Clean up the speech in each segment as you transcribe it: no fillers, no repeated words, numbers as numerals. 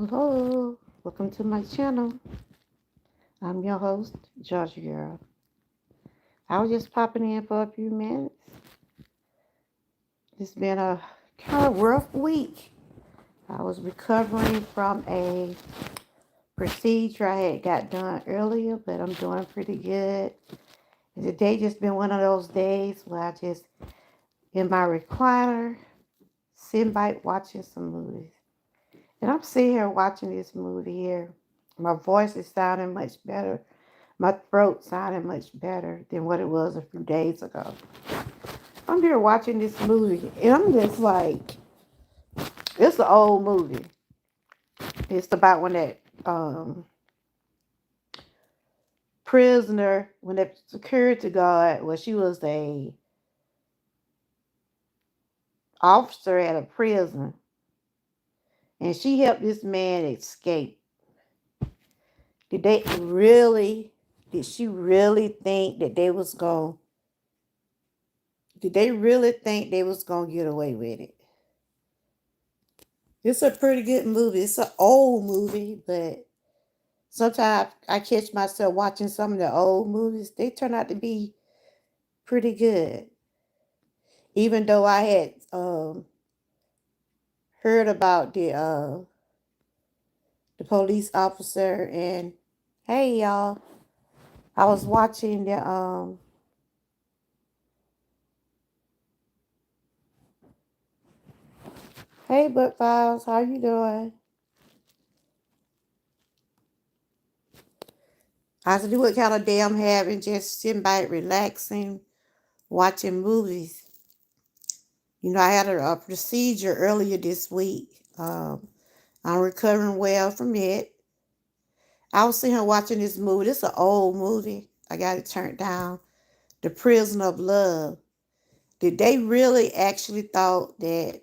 Hello, welcome to my channel. I'm your host, Georgia Girl. I was just popping in for a few minutes. It's been a kind of rough week. I was recovering from a procedure I had got done earlier, but I'm doing pretty good. And today just been one of those days where I just in my recliner, sitting back watching some movies. And I'm sitting here watching this movie here. My voice is sounding much better. My throat sounded much better than what it was a few days ago. I'm here watching this movie, and I'm just like, it's an old movie. It's about when that prisoner, when that security guard, well, she was a officer at a prison, and she helped this man escape. Did they really? Did she really think that they was going? Did they really think they was gonna get away with it? It's a pretty good movie. It's an old movie, but sometimes I catch myself watching some of the old movies. They turn out to be pretty good. Even though I had heard about the police officer and hey y'all, I was watching the hey Butt Files, how you doing? I said, what kind of day I'm having, just sitting back relaxing, watching movies. I had a procedure earlier this week. I'm recovering well from it. I was sitting here watching this movie. This is an old movie. I got it turned down. The Prison of Love. Did they really actually thought that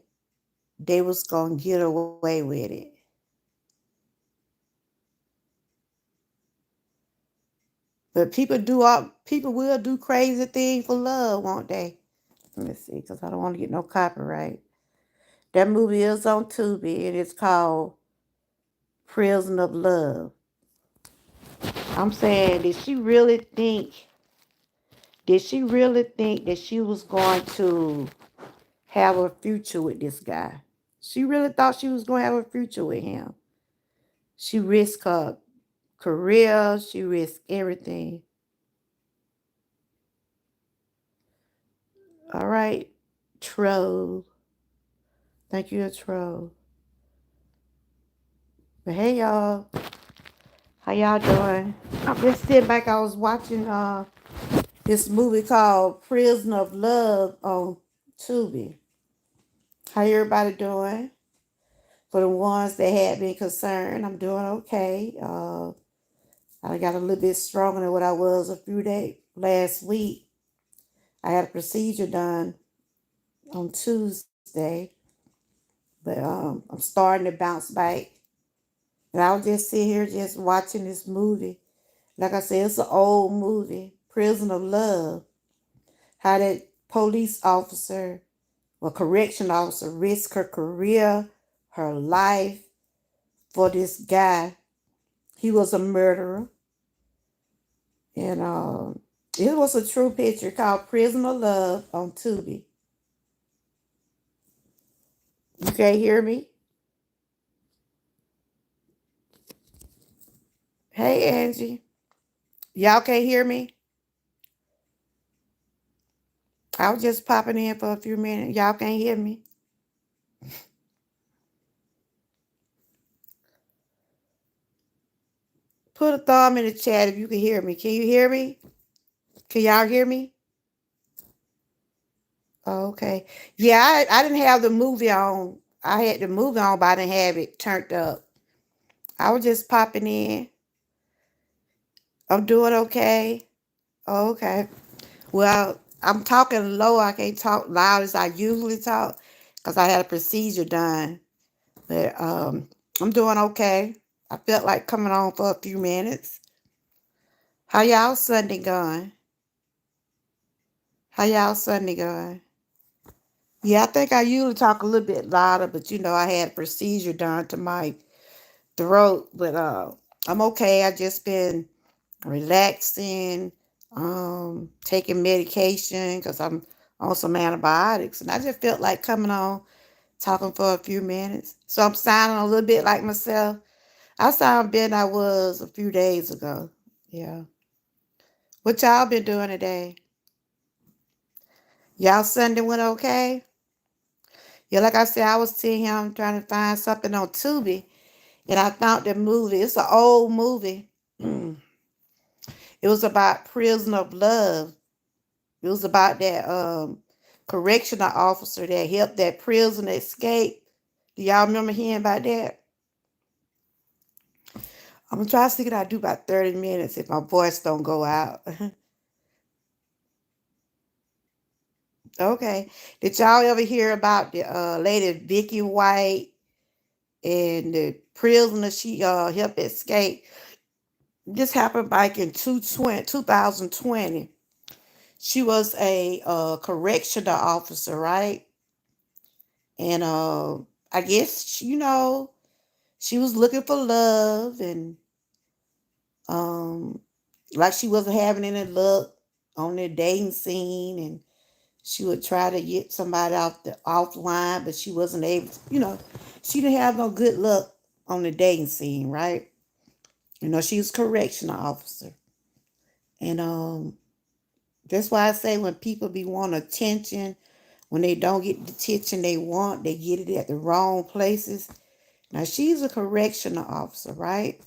they was gonna get away with it? But people will do crazy things for love, won't they? Let me see, because I don't want to get no copyright. That movie is on Tubi and it's called Prison of Love. I'm saying, did she really think that she was going to have a future with this guy? She really thought she was going to have a future with him. She risked her career, she risked everything. All right, troll. Thank you, a troll. But hey, y'all. How y'all doing? I'm just sitting back. I was watching this movie called Prison of Love on Tubi. How everybody doing? For the ones that had been concerned, I'm doing okay. I got a little bit stronger than what I was a few days last week. I had a procedure done on Tuesday, but I'm starting to bounce back. And I was just sitting here just watching this movie. Like I said, it's an old movie, Prison of Love. How that police officer or correction officer risked her career, her life for this guy. He was a murderer. And it was a true picture called Prison of Love on Tubi. You can't hear me? Hey, Angie. Y'all can't hear me? I was just popping in for a few minutes. Y'all can't hear me? Put a thumb in the chat if you can hear me. Can you hear me? Can y'all hear me? Oh, okay. Yeah, I didn't have the movie on. I had the movie on, but I didn't have it turned up. I was just popping in. I'm doing okay. Oh, okay. Well, I'm talking low. I can't talk loud as I usually talk because I had a procedure done. But I'm doing okay. I felt like coming on for a few minutes. How y'all Sunday going? How y'all Sunday going? Yeah, I think I usually talk a little bit louder, but I had a procedure done to my throat, but I'm okay. I just been relaxing, taking medication because I'm on some antibiotics, and I just felt like coming on talking for a few minutes. So I'm sounding a little bit like myself. I sound better than I was a few days ago. Yeah. What y'all been doing today? Y'all Sunday went okay? Yeah, like I said, I was sitting here I'm trying to find something on Tubi, and I found the movie. It's an old movie. It was about prisoner of love. It was about that correctional officer that helped that prisoner escape. Do y'all remember hearing about that? I'm gonna try to see what I do about 30 minutes if my voice don't go out. Okay. Did y'all ever hear about the lady Vicky White and the prisoner she helped escape? This happened back in 2020. She was a correctional officer, right? And I guess she was looking for love, and um like she wasn't having any luck on the dating scene, and she would try to get somebody off the offline, but she wasn't able to, she didn't have no good luck on the dating scene, right? She was a correctional officer. And that's why I say when people be wanting attention, when they don't get the attention they want, they get it at the wrong places. Now she's a correctional officer, right?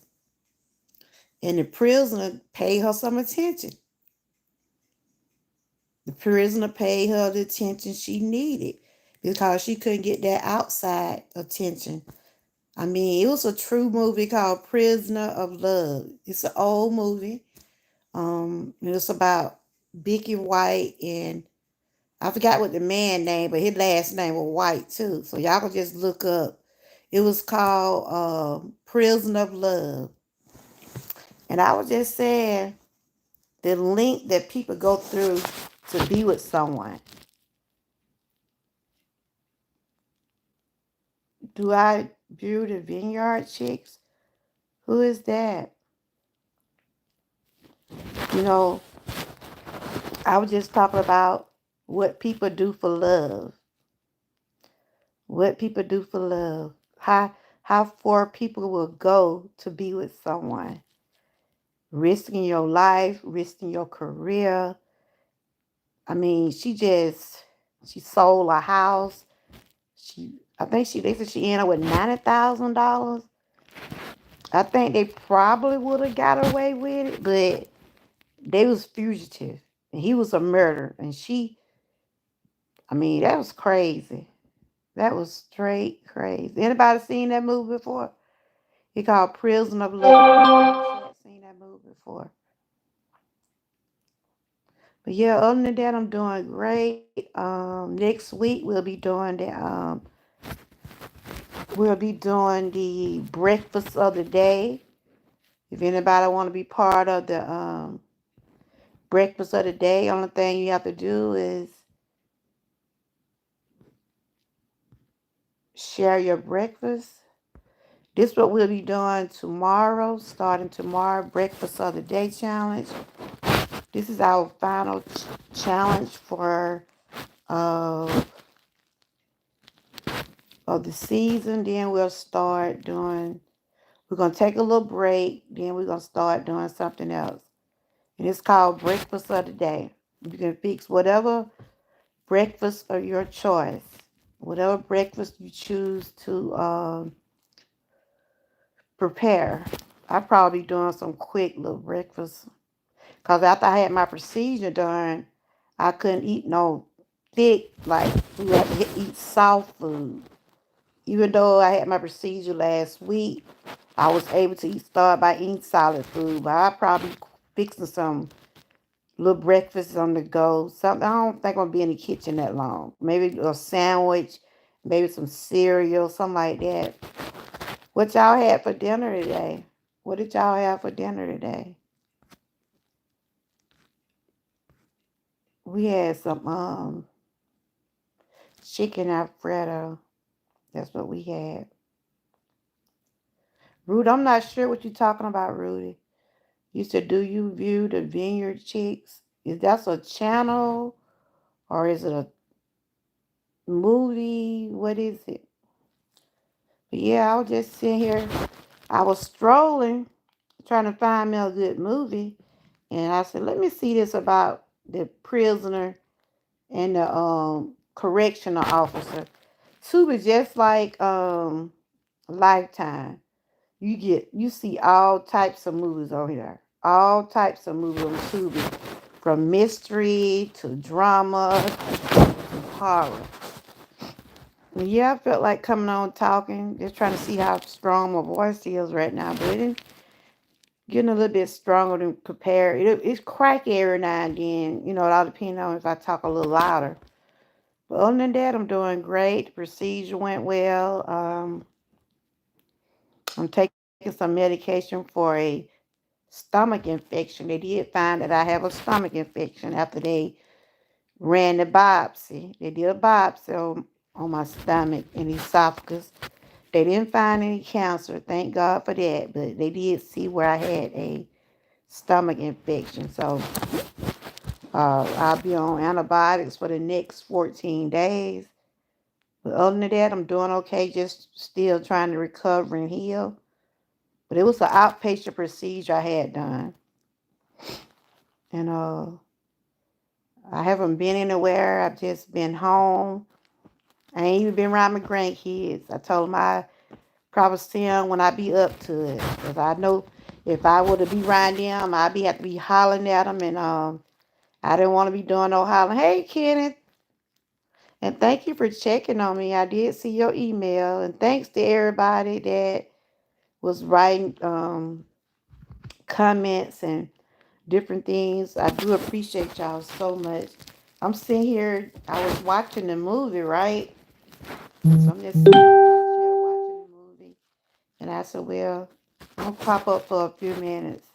And the prisoner paid her some attention. The prisoner paid her the attention she needed because she couldn't get that outside attention. I mean, it was a true movie called Prisoner of Love. It's an old movie. It was about Vicky White, and I forgot what the man name, but his last name was White too. So y'all can just look up. It was called Prisoner of Love. And I was just saying the link that people go through to be with someone. Do I view the Vineyard Chicks? Who is that? You know, I was just talking about what people do for love. What people do for love. How far people will go to be with someone. Risking your life, risking your career. I mean, she sold a house. I think they said she ended up with $90,000. I think they probably would have got away with it, but they was fugitive, and he was a murderer, and I mean, that was crazy. That was straight crazy. Anybody seen that movie before? He called Prison of Love. She had seen that movie before. But yeah, other than that, I'm doing great. Next week we'll be doing the breakfast of the day. If anybody want to be part of the breakfast of the day, only thing you have to do is share your breakfast. This is what we'll be doing tomorrow, starting tomorrow, breakfast of the day challenge. This is our final challenge for uh, of the season. Then we're going to take a little break. Then we're going to start doing something else. And it's called breakfast of the day. You can fix whatever breakfast of your choice. Whatever breakfast you choose to prepare. I probably doing some quick little breakfast. Because after I had my procedure done, I couldn't eat no thick, like, food. I had to eat soft food. Even though I had my procedure last week, I was able to start by eating solid food. But I probably fixing some little breakfast on the go. Something I don't think I'm gonna be in the kitchen that long. Maybe a sandwich, maybe some cereal, something like that. What y'all had for dinner today? What did y'all have for dinner today? We had some chicken Alfredo. That's what we had. Rudy, I'm not sure what you're talking about, Rudy. You said, do you view the Vineyard Chicks? Is that a channel or is it a movie? What is it? But yeah, I was just sitting here. I was strolling, trying to find me a good movie. And I said, let me see this about the prisoner and the correctional officer. Tubi just like Lifetime. You see all types of movies on here. All types of movies on Tubi. From mystery to drama to horror. And yeah, I felt like coming on talking, just trying to see how strong my voice is right now. But it's getting a little bit stronger than compared. It's cracky every now and then. It all depends on if I talk a little louder. But other than that, I'm doing great. The procedure went well. I'm taking some medication for a stomach infection. They did find that I have a stomach infection after they ran the biopsy. They did a biopsy on my stomach and esophagus. They didn't find any cancer. Thank God for that. But they did see where I had a stomach infection. So I'll be on antibiotics for the next 14 days. But other than that, I'm doing okay. Just still trying to recover and heal. But it was an outpatient procedure I had done. And I haven't been anywhere. I've just been home. I ain't even been around my grandkids. I told them I probably see them when I be up to it. Because I know if I were to be around them, I'd have to be hollering at them. And I didn't want to be doing no hollering. Hey, Kenneth. And thank you for checking on me. I did see your email. And thanks to everybody that was writing comments and different things. I do appreciate y'all so much. I'm sitting here. I was watching the movie, right? So I'm just sitting here watching the movie. And I said, well, I'm going to pop up for a few minutes.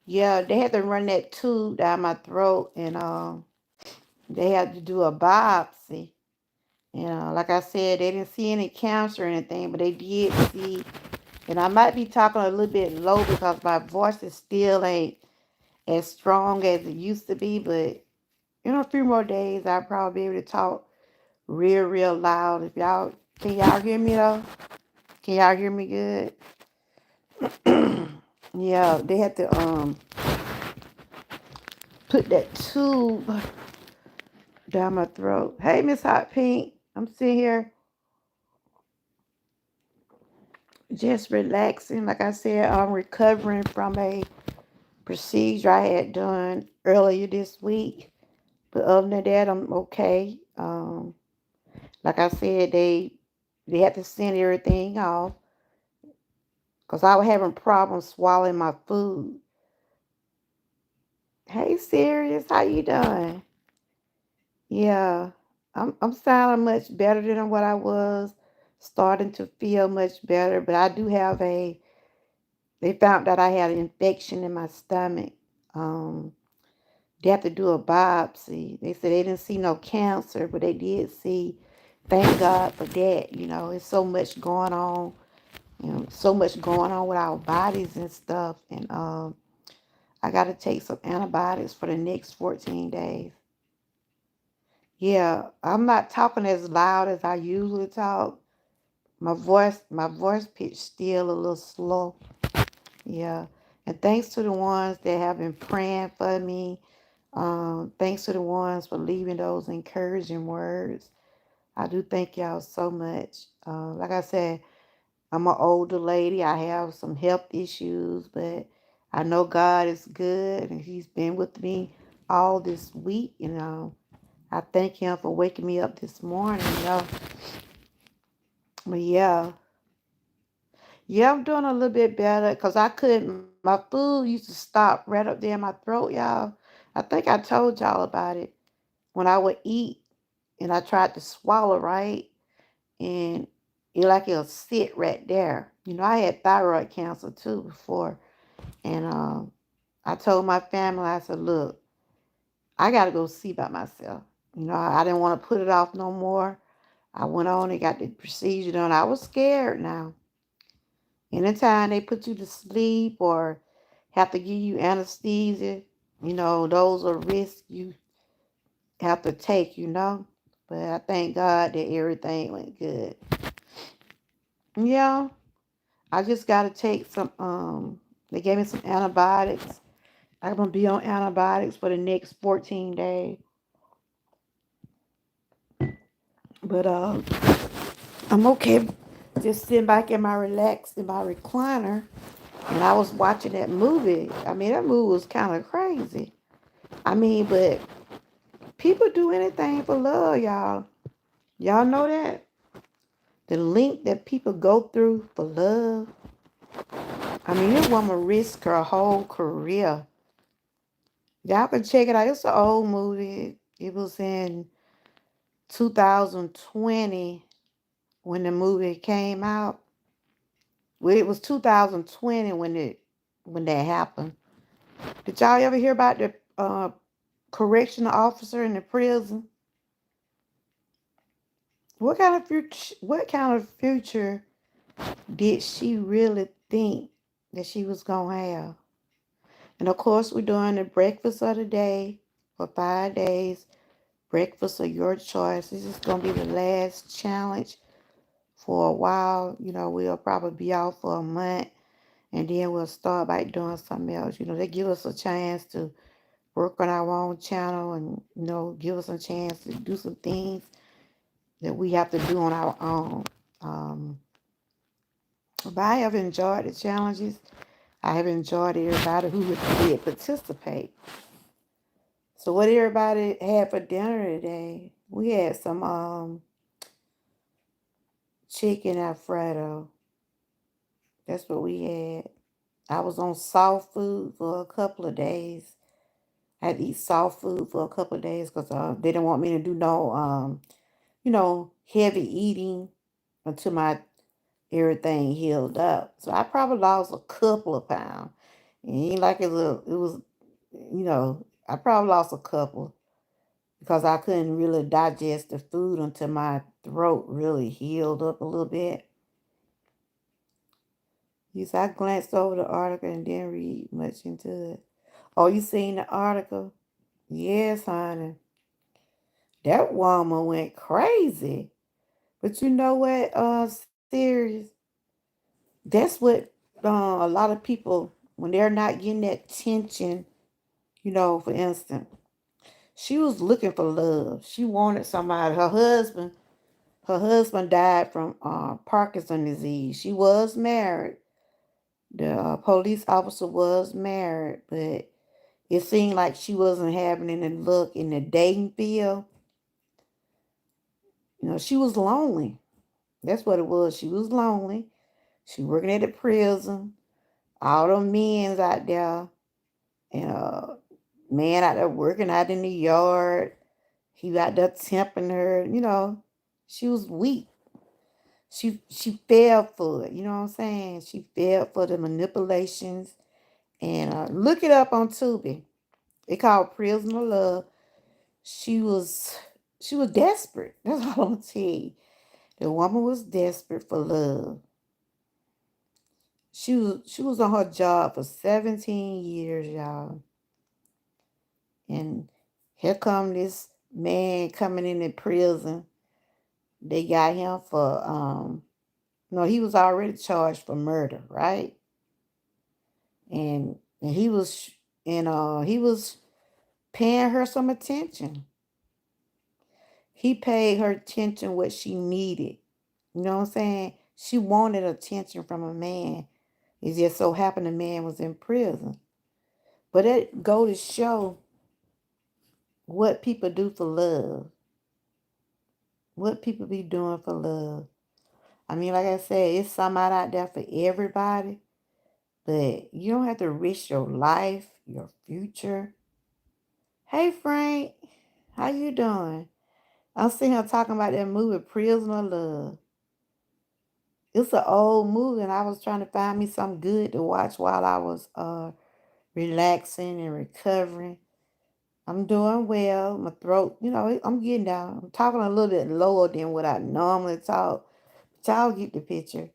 Yeah, they had to run that tube down my throat. And they had to do a biopsy. Like I said, they didn't see any cancer or anything, but they did see. And I might be talking a little bit low because my voice is still ain't as strong as it used to be. But in a few more days, I'll probably be able to talk real loud. Can y'all hear me though? Can y'all hear me good? Yeah, they had to put that tube down my throat. Hey, Miss Hot Pink, I'm sitting here just relaxing. Like I said, I'm recovering from a procedure I had done earlier this week. But other than that, I'm okay. Like I said, they had to send everything off because I was having problems swallowing my food. Hey, Sirius, how you doing? Yeah, I'm sounding much better than what I was. Starting to feel much better, but I do have a. They found that I had an infection in my stomach. Um, they have to do a biopsy. They said they didn't see no cancer, but they did see. Thank God for that. It's so much going on. So much going on with our bodies and stuff, and I got to take some antibiotics for the next 14 days. Yeah, I'm not talking as loud as I usually talk. My voice pitch still a little slow. Yeah. And thanks to the ones that have been praying for me. Thanks to the ones for leaving those encouraging words. I do thank y'all so much. Like I said, I'm an older lady. I have some health issues, but I know God is good and He's been with me all this week. I thank Him for waking me up this morning. But yeah, I'm doing a little bit better because I couldn't. My food used to stop right up there in my throat, y'all. I think I told y'all about it when I would eat and I tried to swallow right, and it'll sit right there. I had thyroid cancer too before, and I told my family, I said, look, I gotta go see by myself. I didn't want to put it off no more. I went on and got the procedure done. I was scared now. Anytime they put you to sleep or have to give you anesthesia, those are risks you have to take. But I thank God that everything went good. Yeah, I just gotta take some they gave me some antibiotics. I'm gonna be on antibiotics for the next 14 days. But I'm okay just sitting back in my relaxed in my recliner and I was watching that movie. I mean that movie was kinda crazy. I mean, but people do anything for love, y'all. Y'all know that? The link that people go through for love. I mean, this woman risked her whole career. Y'all can check it out. It's an old movie. It was in 2020 when the movie came out. Well, it was 2020 when that happened. Did y'all ever hear about the correctional officer in the prison? What kind of future did she really think that she was gonna have? And of course, we're doing the breakfast of the day for 5 days. Breakfast of your choice. This is gonna be the last challenge for a while. We'll probably be out for a month, and then we'll start by doing something else. They give us a chance to work on our own channel, and give us a chance to do some things that we have to do on our own. Um, but I have enjoyed the challenges. I have enjoyed everybody who did participate. So what everybody had for dinner today? We had some chicken Alfredo. That's what we had. I was on soft food for a couple of days. I had to eat soft food for a couple of days because they didn't want me to do no heavy eating until my everything healed up. So I probably lost a couple of pounds. It ain't like it was, I probably lost a couple because I couldn't really digest the food until my throat really healed up a little bit. Yes, I glanced over the article and didn't read much into it. Oh, you seen the article? Yes, honey. That woman went crazy. But you know what, serious? That's what a lot of people, when they're not getting that tension, for instance, she was looking for love. She wanted somebody. Her husband died from Parkinson disease. She was married. The police officer was married, but it seemed like she wasn't having any luck in the dating field. She was lonely. That's what it was. She was lonely. She working at the prison. All them men's out there, and man out there working out in the yard. He out there tempting her. She was weak. She fell for it. You know what I'm saying? She fell for the manipulations. And look it up on Tubi. It called Prisoner Love. She was she was desperate. That's all I'm gonna tell you. The woman was desperate for love. She was on her job for 17 years, y'all. And here come this man coming in the prison. They got him for no, he was already charged for murder, right? And he was paying her some attention. He paid her attention what she needed. You know what I'm saying? She wanted attention from a man. It just so happened the man was in prison. But it go to show what people do for love. What people be doing for love. I mean, like I said, it's somebody out there for everybody. But you don't have to risk your life, your future. Hey Frank, how you doing? I'm sitting here talking about that movie Prisoner Love. It's an old movie, and I was trying to find me something good to watch while I was relaxing and recovering. I'm doing well. My throat, I'm getting down. I'm talking a little bit lower than what I normally talk. But y'all get the picture.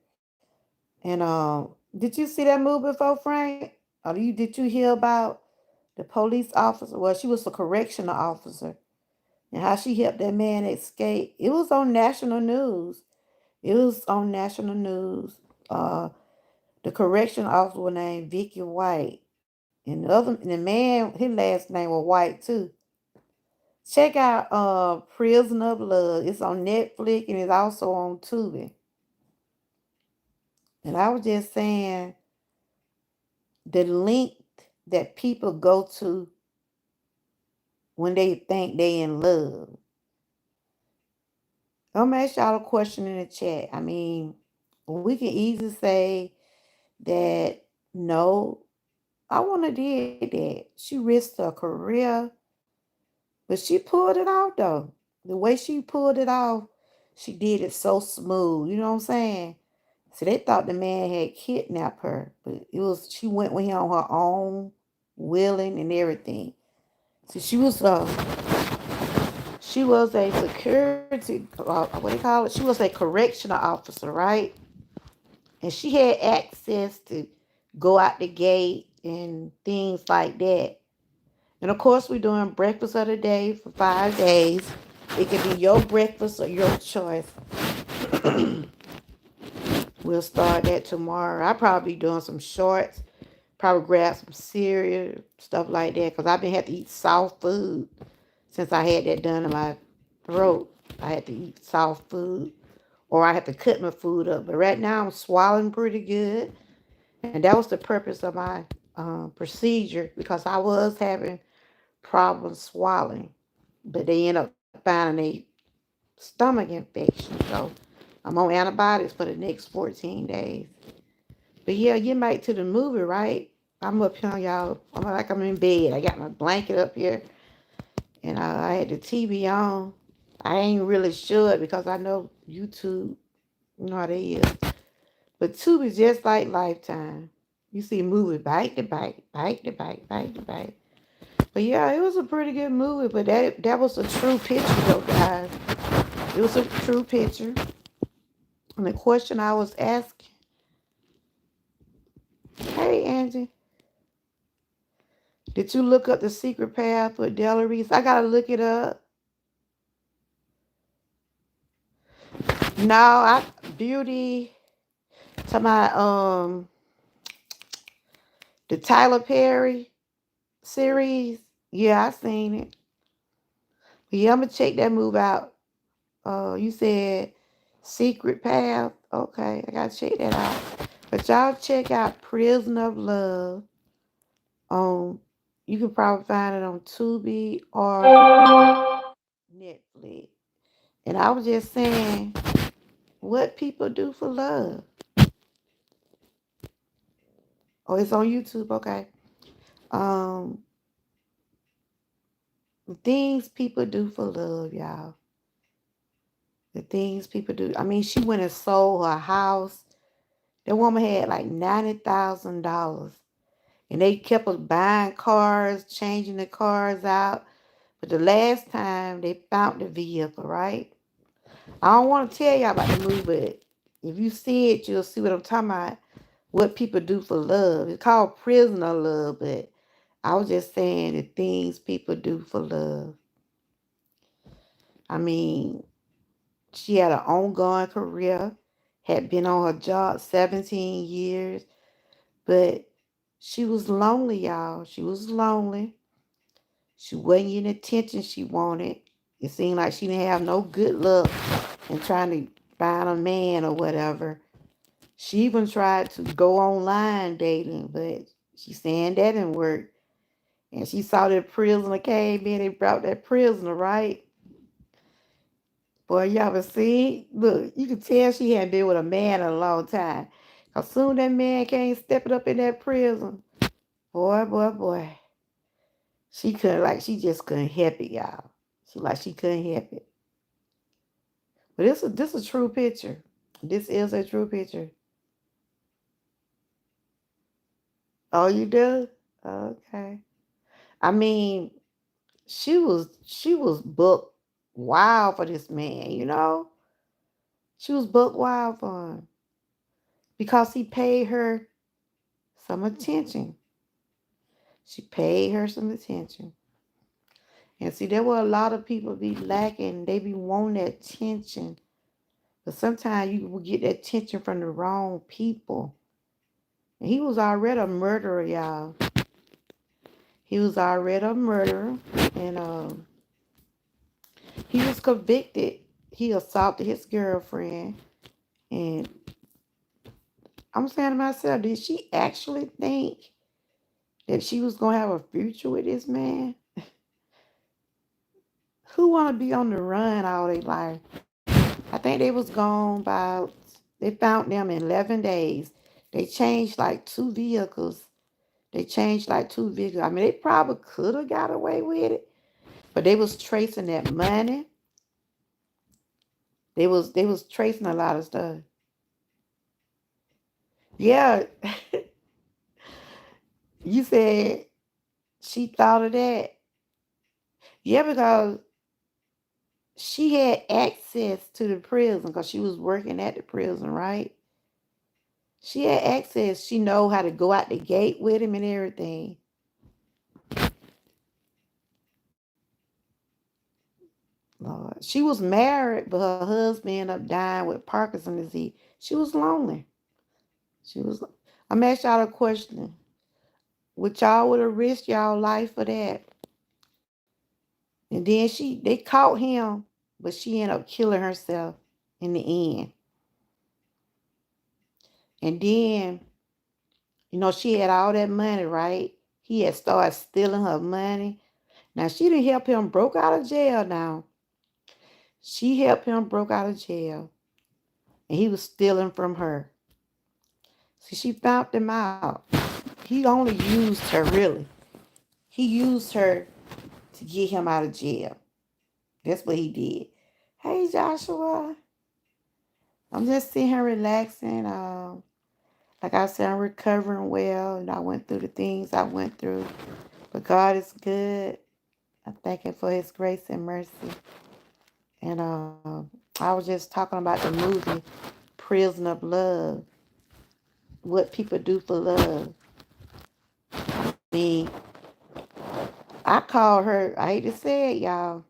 And did you see that movie before, Frank? Or did you hear about the police officer? Well, she was a correctional officer, and how she helped that man escape. It was on national news. It was on national news. Uh, the correctional officer was named Vicky White, and the man, his last name was White too. Check out Prisoner of Blood. It's on Netflix and it's also on Tubi. And I was just saying the length that people go to when they think they in love. I'm gonna ask y'all a question in the chat. I mean, we can easily say that no, I wanna did that. She risked her career, but she pulled it off though. The way she pulled it off, she did it so smooth. You know what I'm saying? So they thought the man had kidnapped her, but it was she went with him on her own, willing and everything. So she was a security what do you call it? She was a correctional officer, right? And she had access to go out the gate and things like that. And of course, we're doing breakfast of the day for 5 days. It can be your breakfast or your choice. We'll start that tomorrow. I'll probably be doing some shorts, probably grab some cereal, stuff like that, because I've been had to eat soft food since I had that done in my throat. I had to eat soft food or I had to cut my food up. But right now I'm swallowing pretty good. And that was the purpose of my procedure because I was having problems swallowing. But they end up finding a stomach infection. So I'm on antibiotics for the next 14 days. But yeah, get back to the movie, right? I'm up here, y'all. I'm like I'm in bed. I got my blanket up here, and I had the TV on. I ain't really sure because I know YouTube, you know how they is. But Tubi is just like Lifetime. You see movies back to back, back to back, back to back. But yeah, it was a pretty good movie. But that was a true picture, though, guys. It was a true picture. And the question I was asking, hey Angie, did you look up the secret path with Della Reese? I gotta look it up. No, I Beauty. To my the Tyler Perry series. Yeah, I seen it. But yeah, I'm gonna check that movie out. You said Secret Path. Okay, I gotta check that out. But y'all check out Prisoner of Love on. You can probably find it on Tubi or Netflix. And I was just saying, what people do for love. Oh, it's on YouTube. Okay. Um, the things people do for love, y'all. The things people do. I mean, she went and sold her house. That woman had like $90,000. And they kept us buying cars, changing the cars out. But the last time they found the vehicle, right? I don't want to tell y'all about the movie, but if you see it, you'll see what I'm talking about. What people do for love. It's called Prisoner Love, but I was just saying the things people do for love. I mean, she had an ongoing career, had been on her job 17 years, but she was lonely, y'all. She was lonely. She wasn't getting the attention she wanted. It seemed like she didn't have no good luck in trying to find a man or whatever. She even tried to go online dating, but she saying that didn't work. And she saw that prisoner came in, they brought that prisoner, right? Boy, y'all ever see? Look, you can tell she hadn't been with a man in a long time. Cause soon that man came stepping up in that prison. Boy, boy, boy. She just couldn't help it, y'all. She couldn't help it. But this is a true picture. This is a true picture. Oh, you do? Okay. I mean, she was booked wild for this man, you know? She was booked wild for him. because he paid her some attention. She paid her some attention. And see, there were a lot of people be lacking. They be wanting that attention. But sometimes you will get that attention from the wrong people. And he was already a murderer, y'all. He was already a murderer. And he was convicted. He assaulted his girlfriend. And I'm saying to myself, did she actually think that she was going to have a future with this man? Who want to be on the run all their life? I think they was gone about, they found them in 11 days. They changed like two vehicles. They changed like two vehicles. I mean, they probably could have got away with it, but they was tracing that money. They was tracing a lot of stuff. Yeah, you said she thought of that. Yeah, because she had access to the prison because she was working at the prison, right? She had access. She know how to go out the gate with him and everything. Lord. She was married, but her husband ended up dying with Parkinson's disease. She was lonely. She was. I'm asking y'all a question. Would y'all would have risked y'all life for that? And then they caught him, but she ended up killing herself in the end. And then, she had all that money, right? He had started stealing her money. Now she didn't help him broke out of jail now. She helped him broke out of jail. And he was stealing from her. See, she found him out. He only used her, really. He used her to get him out of jail. That's what he did. Hey, Joshua. I'm just sitting here relaxing. Like I said, I'm recovering well, and I went through the things I went through. But God is good. I thank Him for His grace and mercy. And I was just talking about the movie Prison of Love. What people do for love. I mean, I call her, I hate to say it, y'all.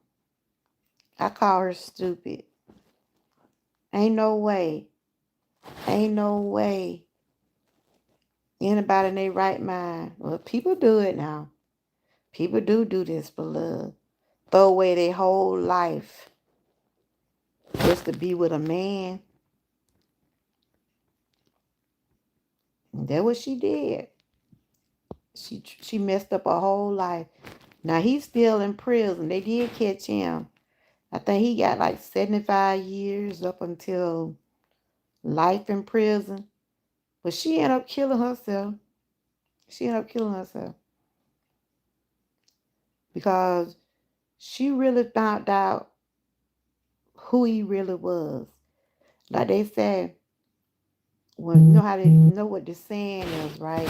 I call her stupid. Ain't no way. Ain't no way anybody in their right mind. Well, people do it now. People do this for love. Throw away their whole life just to be with a man. And that's what she did. She messed up her whole life. Now he's still in prison. They did catch him. I think he got like 75 years up until life in prison. But she ended up killing herself. She ended up killing herself because she really found out who he really was. Like they said, well, you know how they know what the saying is, right?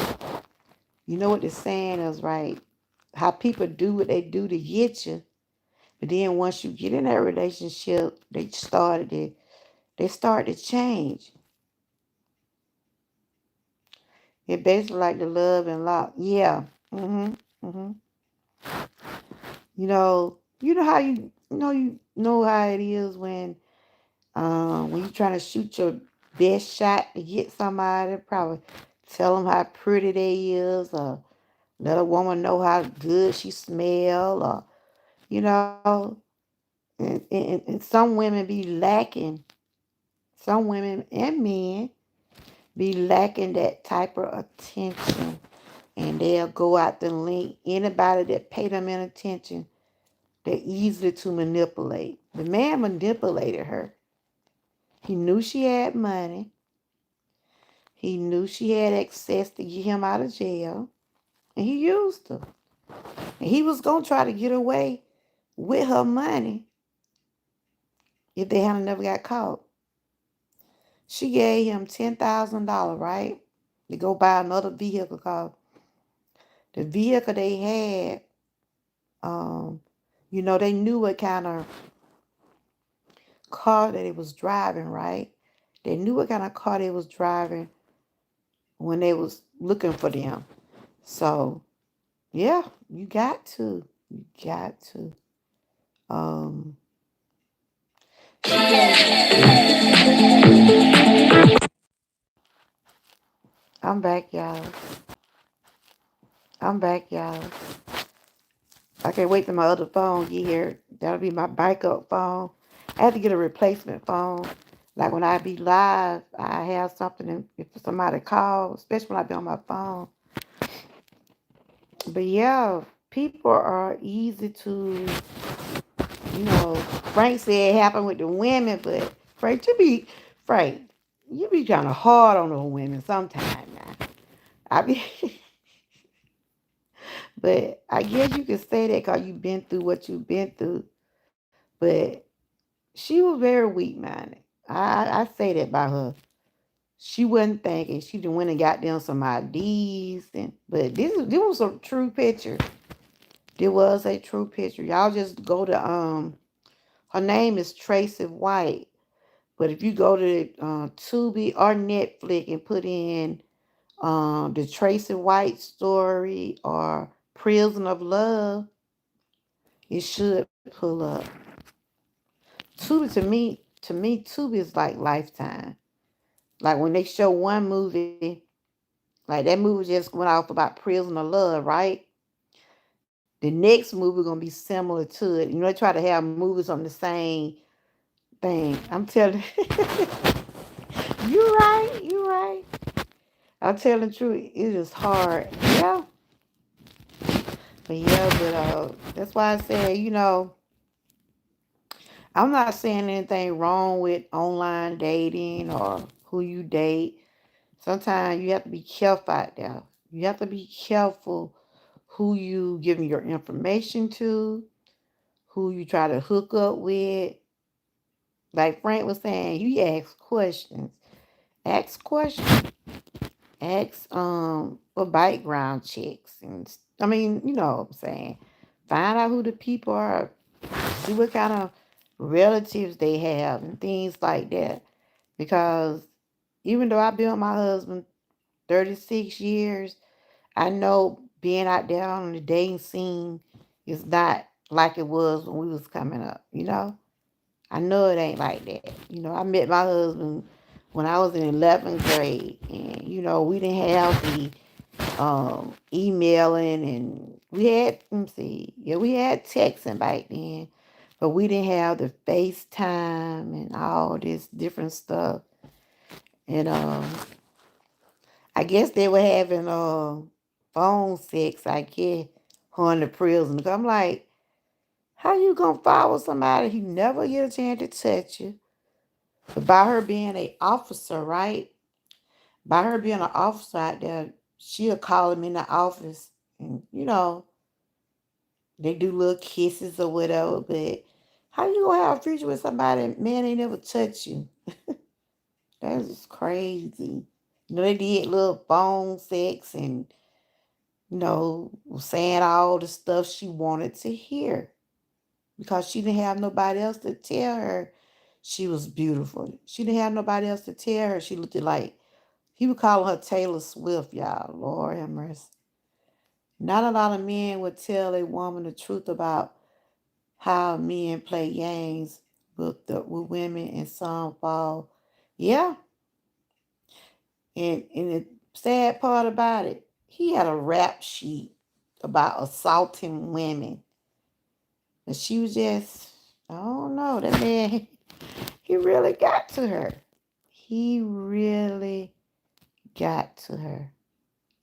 You know what the saying is, right? How people do what they do to get you. But then once you get in that relationship, they start to change. It basically like the love and lock. Yeah. Mm-hmm. You know how you know how it is when you're trying to shoot your best shot to get somebody, probably tell them how pretty they is, or let a woman know how good she smell, or you know, and some women be lacking. Some women and men be lacking that type of attention, and they'll go out the link. Anybody that pay them in attention, they're easy to manipulate. The man manipulated her. He knew she had money. He knew she had access to get him out of jail, and he used her. And he was gonna try to get away with her money if they hadn't never got caught. She gave him $10,000, right, to go buy another vehicle. Cause the vehicle they had, um, they knew what kind of car that it was driving, right? They knew what kind of car they was driving when they was looking for them. So yeah, you got to. You got to. Um I'm back, y'all. I'm back, y'all. I can't wait till my other phone get here. That'll be my backup phone. I have to get a replacement phone. Like when I be live, I have something if somebody calls, especially when I be on my phone. But yeah, people are easy to, you know. Frank said it happened with the women, but Frank, you be kind of hard on those women sometimes. Now, I be, but I guess you can say that because you've been through what you've been through. But she was very weak minded. I say that about her. She wasn't thinking. She just went and got them some IDs, and but this was a true picture. There was a true picture. Y'all just go to her name is Tracy White. But if you go to Tubi or Netflix and put in the Tracy White story or Prison of Love, it should pull up. Tubi to me, Tubi is like Lifetime. Like when they show one movie, like that movie just went off about Prison of Love, right? The next movie gonna be similar to it. You know, they try to have movies on the same thing. I'm telling you right, you right. I'm telling the truth, it is hard. Yeah. But that's why I said, I'm not saying anything wrong with online dating or who you date. Sometimes you have to be careful out there. You have to be careful who you giving your information to, who you try to hook up with. Like Frank was saying, you ask questions. Ask questions. Ask for background checks and I mean, you know what I'm saying. Find out who the people are. See what kind of relatives they have and things like that. Because even though I've been with my husband 36 years, I know being out there on the dating scene is not like it was when we was coming up, you know? I know it ain't like that. You know, I met my husband when I was in 11th grade, and we didn't have the emailing, and we had let me see, yeah, we had texting back then, but we didn't have the FaceTime and all this different stuff. And I guess they were having phone sex. I guess on the prison. I'm like, how you gonna follow somebody who never get a chance to touch you? But by her being a officer, right? By her being an officer out there, she'll call him in the office, and they do little kisses or whatever. But how you gonna have a future with somebody man ain't never touched you? That's just crazy. They did little phone sex and saying all the stuff she wanted to hear because she didn't have nobody else to tell her she was beautiful. She didn't have nobody else to tell her she looked like he would call her Taylor Swift, y'all. Lord have mercy. Not a lot of men would tell a woman the truth about how men play games with women and some fall. Yeah. And the sad part about it, he had a rap sheet about assaulting women. And she was just, I don't know, that man, he really got to her. He really got to her.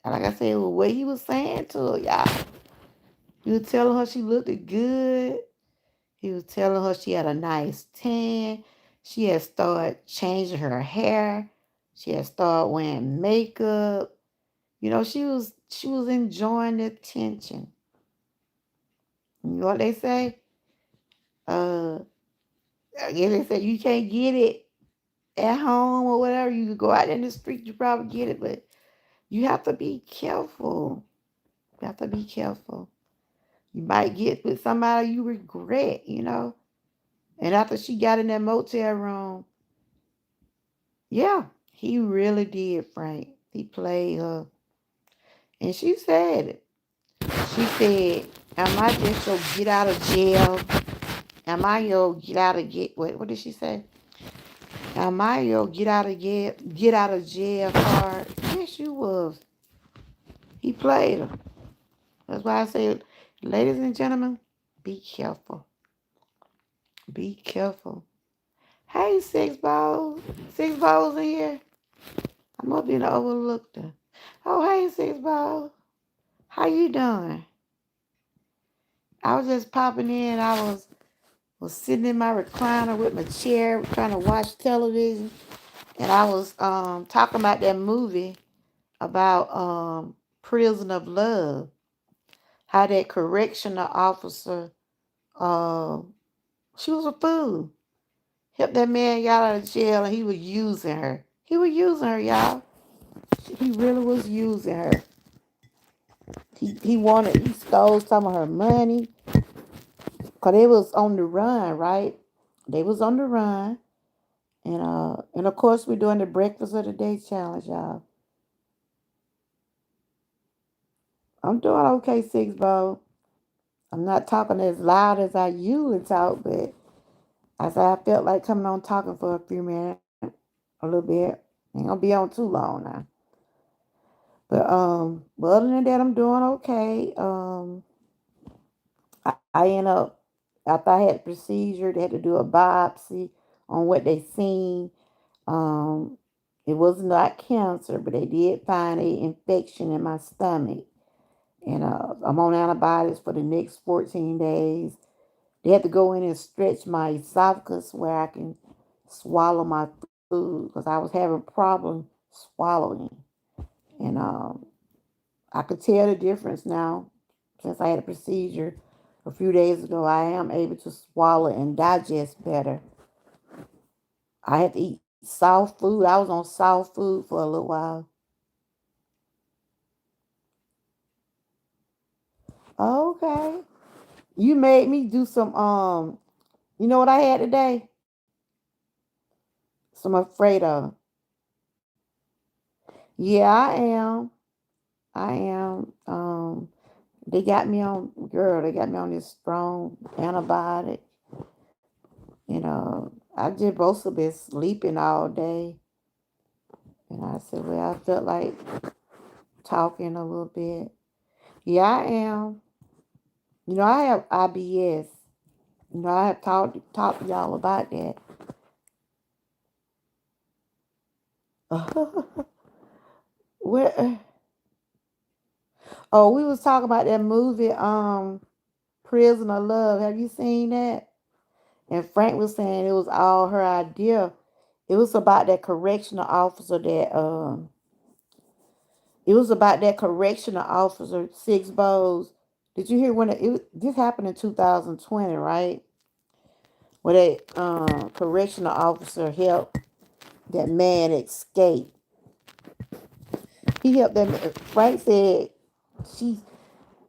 And like I said, what he was saying to her, y'all. He was telling her she looked good. He was telling her she had a nice tan. She had started changing her hair. She had started wearing makeup. She was enjoying the attention. You know what they say? Uh, I guess they say you can't get it at home or whatever. You could go out in the street, you probably get it, but you have to be careful. You have to be careful. You might get with somebody you regret. And after she got in that motel room, yeah, he really did, Frank. He played her. And she said it. She said, am I just your get out of jail? Am I your what did she say? Am I your get out of jail card? Yes, you was. He played her. That's why I said, ladies and gentlemen, be careful. Be careful. Hey, six balls. Six balls in here. I must be overlooked her. Oh, hey, six balls. How you doing? I was just popping in. I was sitting in my recliner with my chair trying to watch television. And I was talking about that movie about Prison of Love. How that correctional officer, uh, she was a fool. Helped that man get out of jail and he was using her. He was using her, y'all. He really was using her. He stole some of her money. Cause they was on the run, right? They was on the run. And of course we're doing the breakfast of the day challenge, y'all. I'm doing okay, six ball. I'm not talking as loud as I usually talk, but as I felt like coming on talking for a few minutes, a little bit. Ain't gonna be on too long now. But other than that, I'm doing okay. I end up after I had the procedure, they had to do a biopsy on what they seen. Um, it was not cancer, but they did find a infection in my stomach, and I'm on antibiotics for the next 14 days. They had to go in and stretch my esophagus where I can swallow my food because I was having problems swallowing, and I could tell the difference now since I had a procedure a few days ago. I am able to swallow and digest better. I had to eat soft food. I was on soft food for a little while. Okay. You made me do some you know what I had today? Some Alfredo. Yeah, I am. I am. They got me on girl, they got me on this strong antibiotic. I just supposed to be sleeping all day. And I said, well, I felt like talking a little bit. Yeah, I am. I have IBS. I have talked to y'all about that. Where? Oh, we was talking about that movie, Prison of Love. Have you seen that? And Frank was saying it was all her idea. It was about that correctional officer that it was about that correctional officer, Six Bows. Did you hear when this happened in 2020, right? Where that correctional officer helped that man escape. He helped them. Frank said she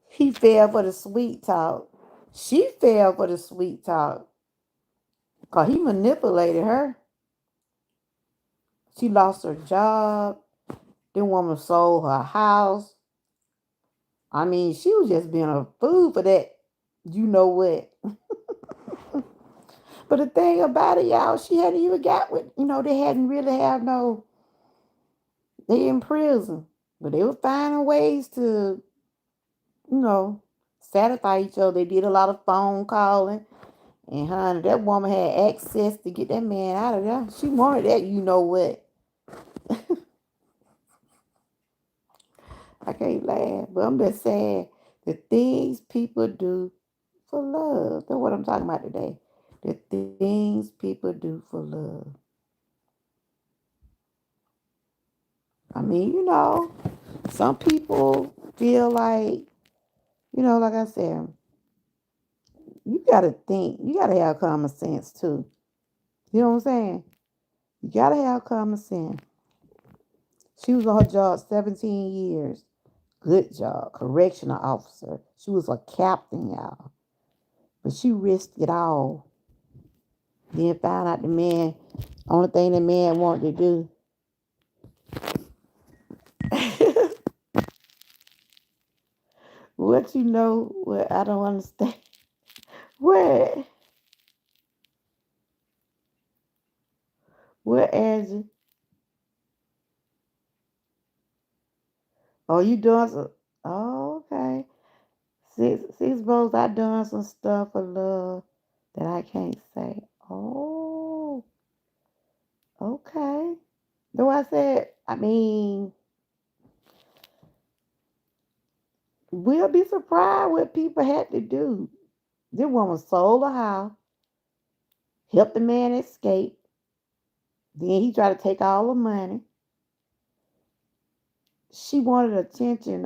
he fell for the sweet talk. She fell for the sweet talk. Cause he manipulated her. She lost her job. Then woman sold her house. I mean, she was just being a fool for that. You know what? But the thing about it, y'all, she hadn't even got with, they hadn't really have no, they in prison. But they were finding ways to, you know, satisfy each other. They did a lot of phone calling. And honey, that woman had access to get that man out of there. She wanted that, you know what? I can't laugh, but I'm just saying the things people do for love. That's what I'm talking about today. The things people do for love. I mean, some people feel like, like I said, you gotta think, you gotta have common sense too. You know what I'm saying? You gotta have common sense. She was on her job 17 years. Good job. Correctional officer. She was a captain, y'all. But she risked it all. Then found out the man, only thing the man wanted to do But you know what? I don't understand. What? What, Angie? Oh, you doing some? Oh, okay. Six bowls. I done some stuff for love that I can't say. Oh, okay. Though I said, I mean, we'll be surprised what people had to do. This woman sold a house, helped the man escape. Then he tried to take all the money. She wanted attention.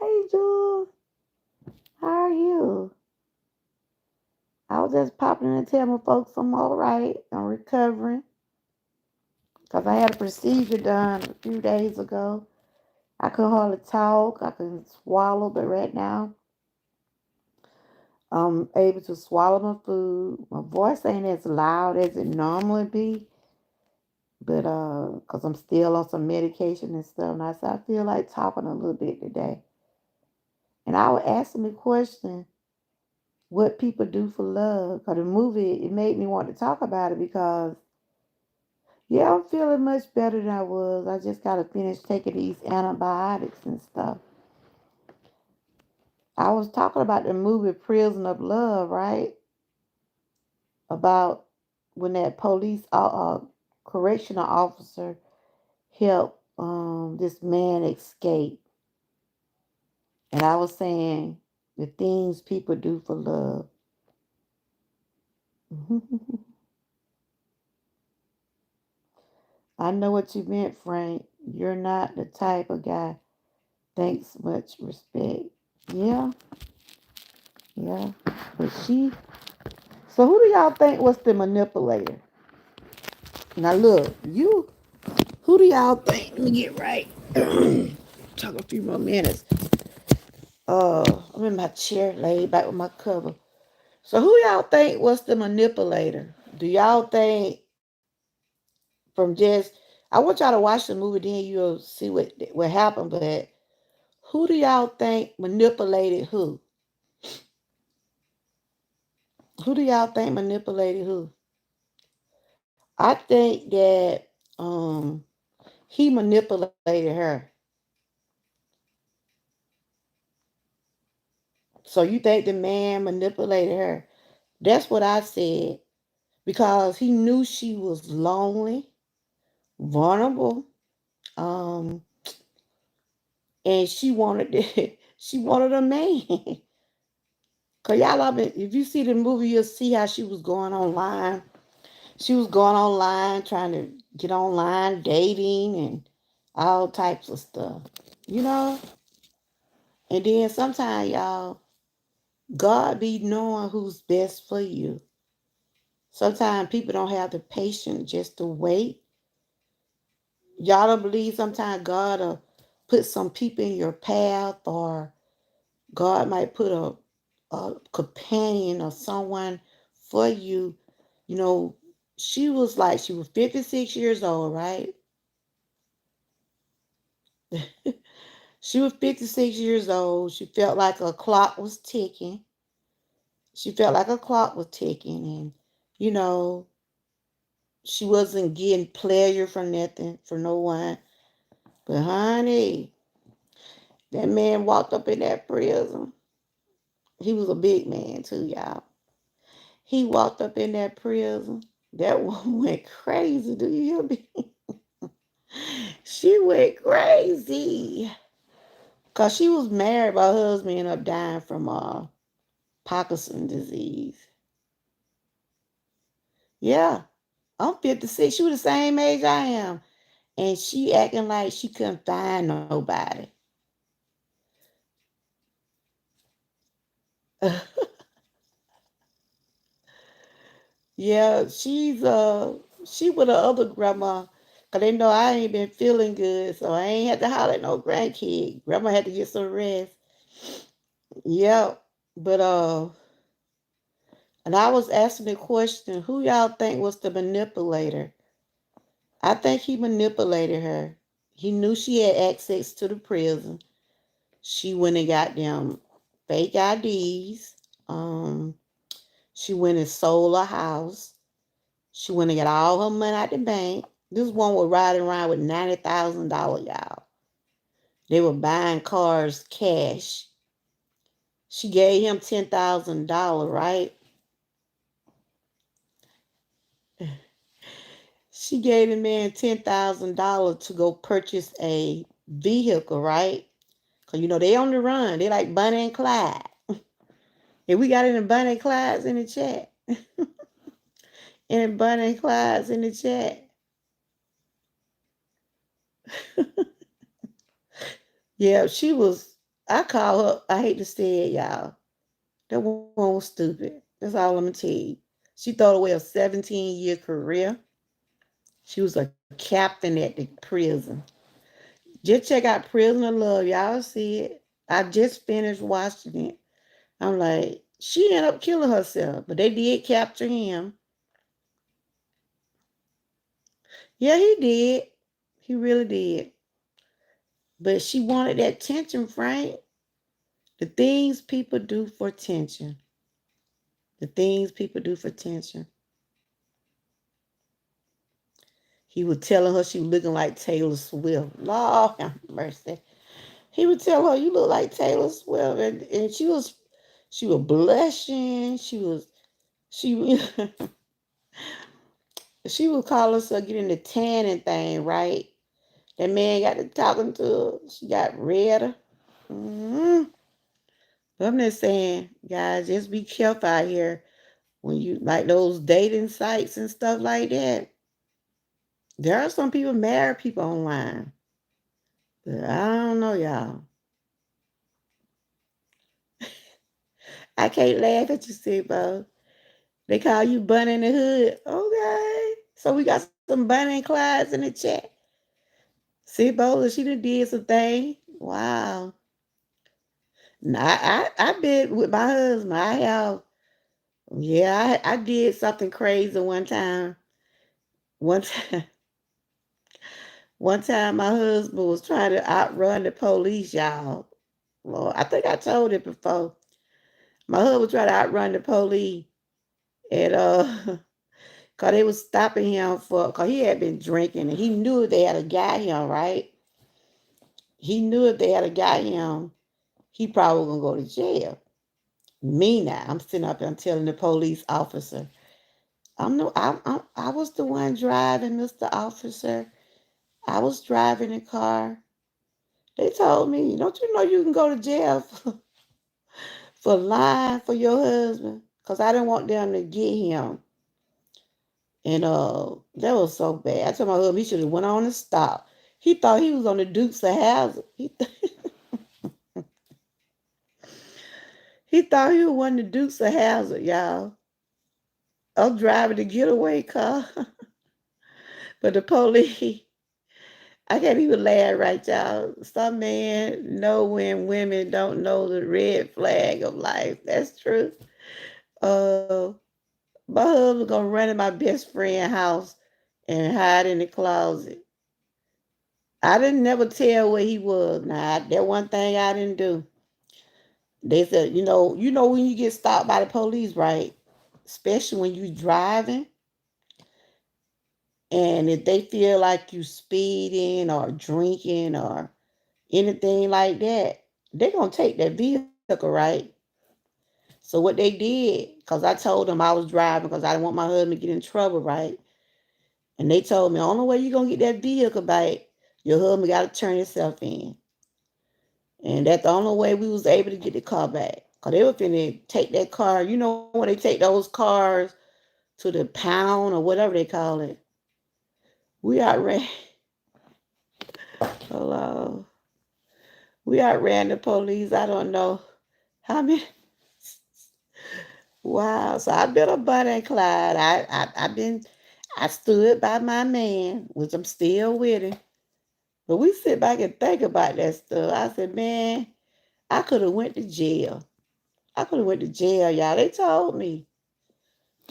Hey, Jules, how are you? I was just popping in to tell my folks I'm all right. I'm recovering because I had a procedure done a few days ago. I could hardly talk. I couldn't swallow, but right now I'm able to swallow my food. My voice ain't as loud as it normally be, but because I'm still on some medication and stuff, and I said I feel like talking a little bit today. And I was asking the question, what people do for love? Because the movie it made me want to talk about it because yeah, I'm feeling much better than I was. I just gotta finish taking these antibiotics and stuff. I was talking about the movie Prison of Love, right? About when that police correctional officer helped this man escape. And I was saying the things people do for love. I know what you meant, Frank. You're not the type of guy. Thanks, much respect. Yeah, yeah. But she. So who do y'all think was the manipulator? Now look, you. Who do y'all think? Let me get right. Talk a few more minutes. I'm in my chair, laid back with my cover. So who y'all think was the manipulator? Do y'all think from just? I want y'all to watch the movie, then you'll see what happened. But who do y'all think manipulated who? Who do y'all think manipulated who? I think that he manipulated her. So you think the man manipulated her? That's what I said because he knew she was lonely, vulnerable, um, and she wanted she wanted a man. Cause y'all, if you see the movie, you'll see how she was going online. She was going online trying to get online, dating and all types of stuff. You know. And then sometimes y'all, God be knowing who's best for you. Sometimes people don't have the patience just to wait. Y'all don't believe sometimes God will put some people in your path, or God might put a companion or someone for you. You know, she was 56 years old, right? She was 56 years old. She felt like a clock was ticking. She felt like a clock was ticking, and you know, she wasn't getting pleasure from nothing, for no one. But honey, that man walked up in that prison. He was a big man too, y'all. He walked up in that prison. That woman went crazy. Do you hear me? She went crazy. Cause she was married, but her husband ended up dying from Parkinson disease. Yeah. I'm 56. She was the same age I am. And she acting like she couldn't find nobody. Yeah, she with her other grandma. Cause they know I ain't been feeling good, so I ain't had to holler at no grandkid. Grandma had to get some rest. Yep. But and I was asking the question, who y'all think was the manipulator? I think he manipulated her. He knew she had access to the prison. She went and got them. fake IDs. Um, she went and sold her house. She went and got all her money out the bank. This one was riding around with $90,000, y'all. They were buying cars cash. She gave him $10,000, right? She gave the man $10,000 to go purchase a vehicle, right? Because, they on the run. They like Bonnie and Clyde. And we got any Bonnie and Clydes in the chat. Any Bonnie and Clydes in the chat. Yeah, she was, I call her, I hate to say it, y'all. That one was stupid. That's all I'm going to tell you. She threw away a 17-year career. She was a captain at the prison. Just check out Prisoner of Love. Y'all see it. I just finished watching it. I'm like, she ended up killing herself, but they did capture him. Yeah, he did. He really did. But she wanted that attention, Frank. The things people do for attention. The things people do for attention. He was telling her she was looking like Taylor Swift. Lord have mercy. He would tell her, "You look like Taylor Swift," and she was blushing. She she would call herself getting the tanning thing, right? That man got to talking to her. She got redder. Mm-hmm. But I'm just saying, guys, just be careful out here when you like those dating sites and stuff like that. There are some people marry people online, but I don't know, y'all. I can't laugh at you, Sibo. They call you Bunny in the Hood. Okay. So we got some Bunny and Clydes in the chat. See, Bola, she done did some thing. Wow. Now, I been with my husband. I have, yeah, I did something crazy one time. One time, one time my husband was trying to outrun the police, y'all. Well, I think I told it before. My husband was trying to outrun the police. And cause they was stopping him cause he had been drinking and he knew they had a got him, right? He knew if they had got him, he probably gonna go to jail. Me now, I'm sitting up and telling the police officer, I was the one driving, Mr. Officer. I was driving the car. They told me, don't you know you can go to jail for lying for your husband? Cause I didn't want them to get him. And that was so bad. I told my husband he should have went on and stopped. He thought he was on the Dukes of Hazzard. He thought he was one of the Dukes of Hazzard, y'all. I'm driving the getaway car. But the police, I can't even laugh right, y'all. Some men know when women don't know the red flag of life. That's true. Uh, my husband gonna run in my best friend's house and hide in the closet. I didn't never tell where he was. Now that one thing I didn't do. They said, when you get stopped by the police, right? Especially when you driving, and if they feel like you speeding or drinking or anything like that, they're gonna take that vehicle, right? So what they did, because I told them I was driving because I didn't want my husband to get in trouble, right? And they told me the only way you're gonna get that vehicle back, your husband gotta turn himself in. And that's the only way we was able to get the car back. Cause they were finna take that car, when they take those cars to the pound or whatever they call it. We outran hello. We outran the police. I don't know how many. Wow. So I've been a Bonnie and Clyde. I stood by my man, which I'm still with him. But we sit back and think about that stuff. I said, man, I could have went to jail. I could have went to jail, y'all. They told me.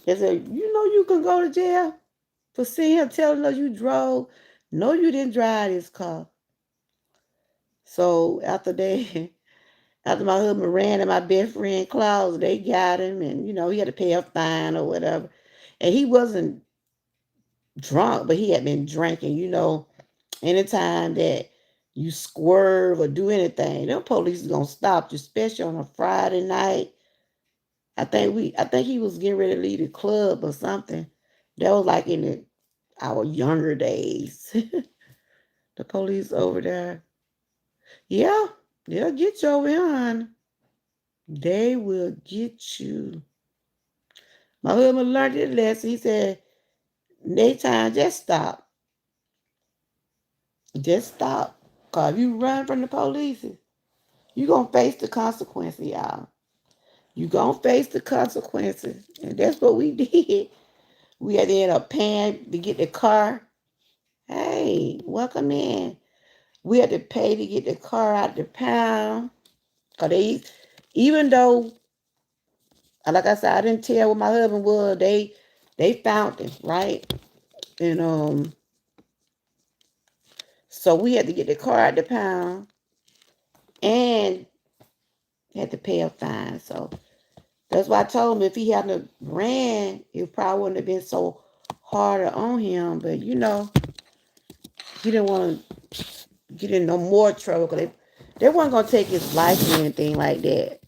They said, you can go to jail for seeing him telling us you drove. No, you didn't drive this car. So after that, After my husband ran in my best friend closet, they got him, and he had to pay a fine or whatever. And he wasn't drunk, but he had been drinking. Anytime that you swerve or do anything, them police is gonna stop you, especially on a Friday night. I think he was getting ready to leave the club or something. That was like our younger days. The police over there. Yeah, they'll get you over here, hon. They will get you. My husband learned his lesson. He said, next time, just stop. Just stop. Because if you run from the police, you're going to face the consequences, y'all. You're going to face the consequences. And that's what we did. We had to end up paying to get the car. Hey, welcome in. We had to pay to get the car out the pound. Because even though, like I said, I didn't tell what my husband was, they found him, right? And so we had to get the car out the pound and had to pay a fine. So that's why I told him if he hadn't ran, it probably wouldn't have been so harder on him. But he didn't want to get in no more trouble because they weren't gonna take his life or anything like that.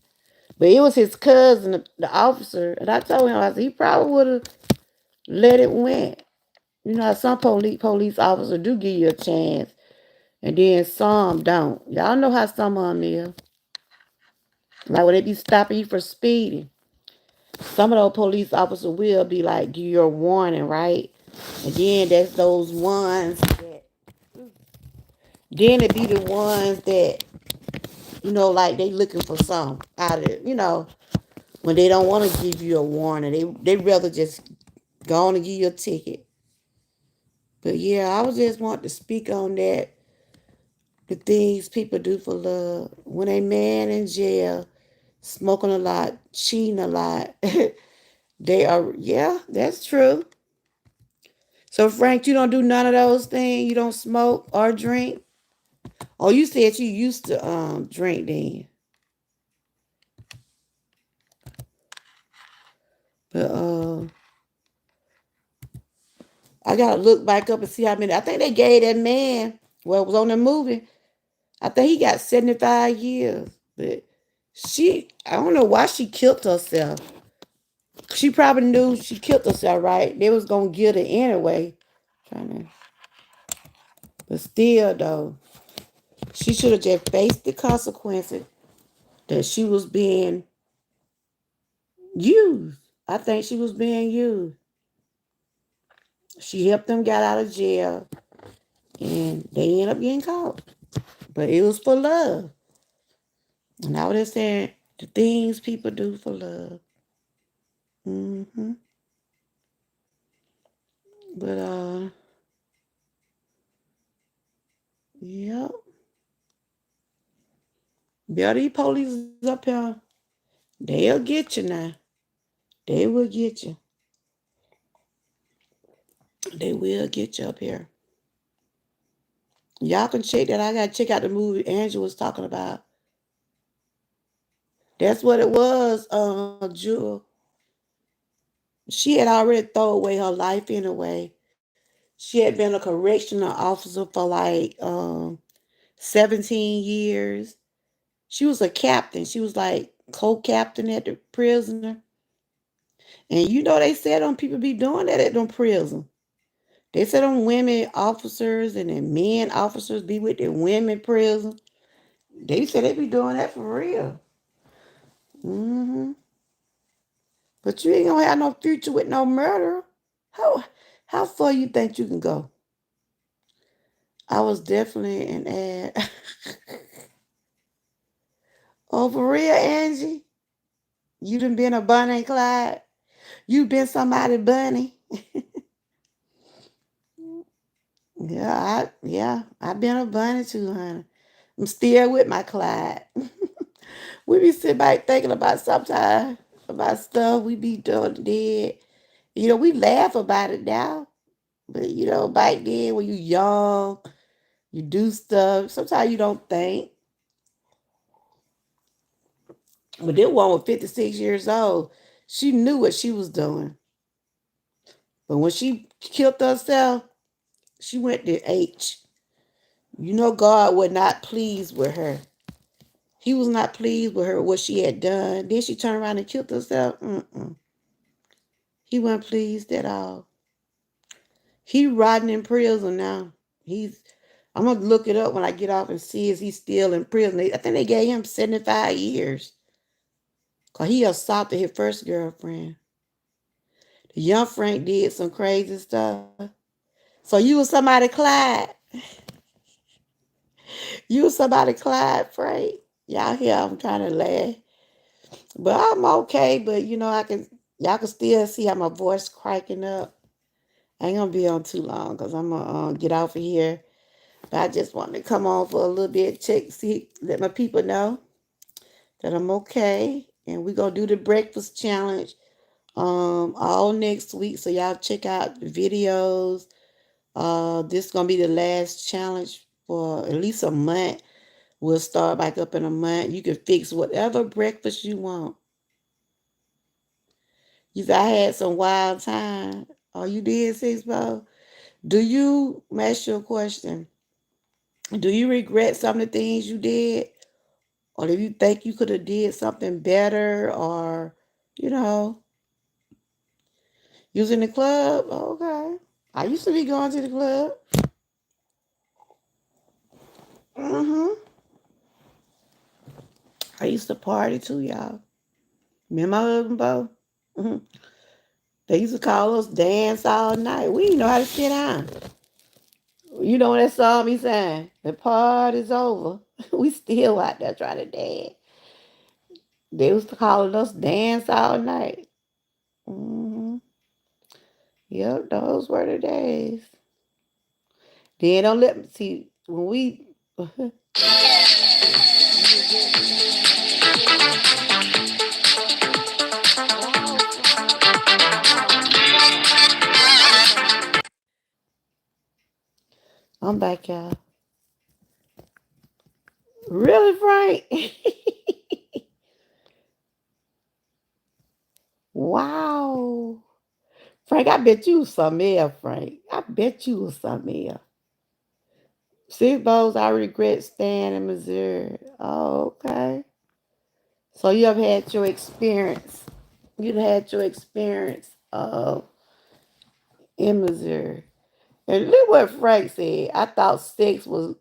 But it was his cousin, the officer, and I told him, I said, he probably would have let it went. Some police officers do give you a chance, and then some don't. Y'all know how some of them is. Like when they be stopping you for speeding, some of those police officers will be like, give you a warning, right? And then that's those ones that, then it be the ones that, like they looking for some out of it, when they don't want to give you a warning. They rather just go on and give you a ticket. But yeah, I was just wanting to speak on that. The things people do for love. When a man in jail, smoking a lot, cheating a lot, they are, yeah, that's true. So, Frank, you don't do none of those things? You don't smoke or drink? Oh, you said you used to drink then. But I gotta look back up and see how many. I think they gave that man, well, it was on the movie. I think he got 75 years. But I don't know why she killed herself. She probably knew she killed herself, right? They was gonna get her anyway. But still, though, she should have just faced the consequences that she was being used. I think she was being used. She helped them get out of jail, and they ended up getting caught. But it was for love. And I was just saying the things people do for love. hmm But yep. Yeah, these police up here, they'll get you now. They will get you. They will get you up here. Y'all can check that. I gotta check out the movie Angela was talking about. That's what it was, Jewel. She had already thrown away her life anyway. She had been a correctional officer for like 17 years. She was a captain. She was like co-captain at the prisoner. And they said them people be doing that at them prison. They said them women officers and then men officers be with the women prison. They said they be doing that for real. hmm But you ain't gonna have no future with no murder. How how far you think you can go? I was definitely an ad. Oh, for real, Angie? You done been a Bunny and Clyde? You been somebody bunny? I've been a bunny too, honey. I'm still with my Clyde. We be sitting back thinking about sometimes about stuff we be doing dead. We laugh about it now. But back then when you young, you do stuff. Sometimes you don't think. But this one was 56 years old. She knew what she was doing. But when she killed herself, she went to H. You know, God was not pleased with her. He was not pleased with her, what she had done. Then she turned around and killed herself. Mm-mm. He wasn't pleased at all. He rotting in prison now. He's. I'm gonna look it up when I get off and see if he's still in prison. I think they gave him 75 years. Cause he assaulted his first girlfriend. The young Frank did some crazy stuff. So you was somebody, Clyde. You was somebody, Clyde, Frank. Y'all hear I'm trying to laugh. But I'm okay. But y'all can still see how my voice cracking up. I ain't gonna be on too long because I'm gonna get off of here. But I just wanted to come on for a little bit, check, see, let my people know that I'm okay. And we're gonna do the breakfast challenge all next week. So y'all check out the videos. This is gonna be the last challenge for at least a month. We'll start back up in a month. You can fix whatever breakfast you want. I had some wild time. Oh, you did, Six Bo? Do you, ask you a question, do you regret some of the things you did? Or do you think you could have did something better? Or, you know, you was in the club? Oh, okay. I used to be going to the club. Mm-hmm. I used to party too, y'all. Me and my husband both. Hmm. They used to call us dance all night. We didn't know how to sit down. You know that song he sang? The party's over. We still out there trying to dance. They was calling us dance all night. Hmm. Yep, those were the days. Then don't let me see when we. Wow, Frank. I'm back, y'all. Really, Frank? Wow. Frank, I bet you was something else, Frank. I bet you was something else. Six bowls I regret staying in Missouri. Oh, okay. So you have had your experience. You've had your experience in Missouri. And look what Frank said. I thought sex was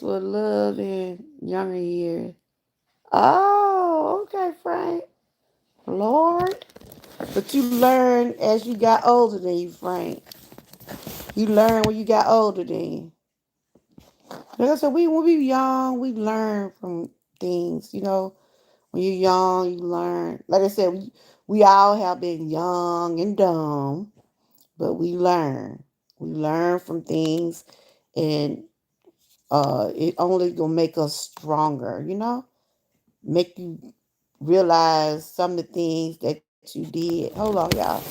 love in younger years. Oh, okay, Frank. Lord. But you learned as you got older than you, Frank. You learned when you got older than you. Like I said, when we young, we learn from things. When you're young, you learn. Like I said, we all have been young and dumb, but we learn. We learn from things, and it only gonna make us stronger. Make you realize some of the things that you did. Hold on, y'all.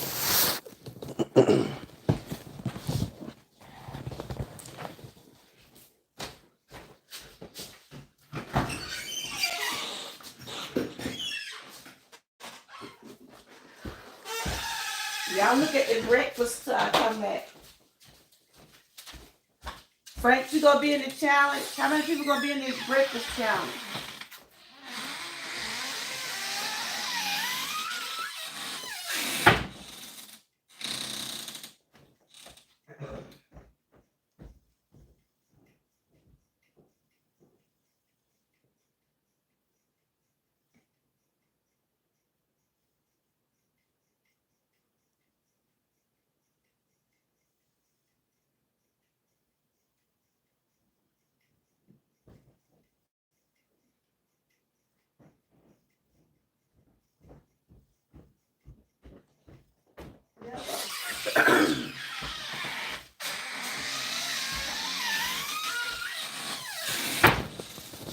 Y'all look at the breakfast till I come back. Frank, you gonna be in the challenge? How many people gonna be in this breakfast challenge?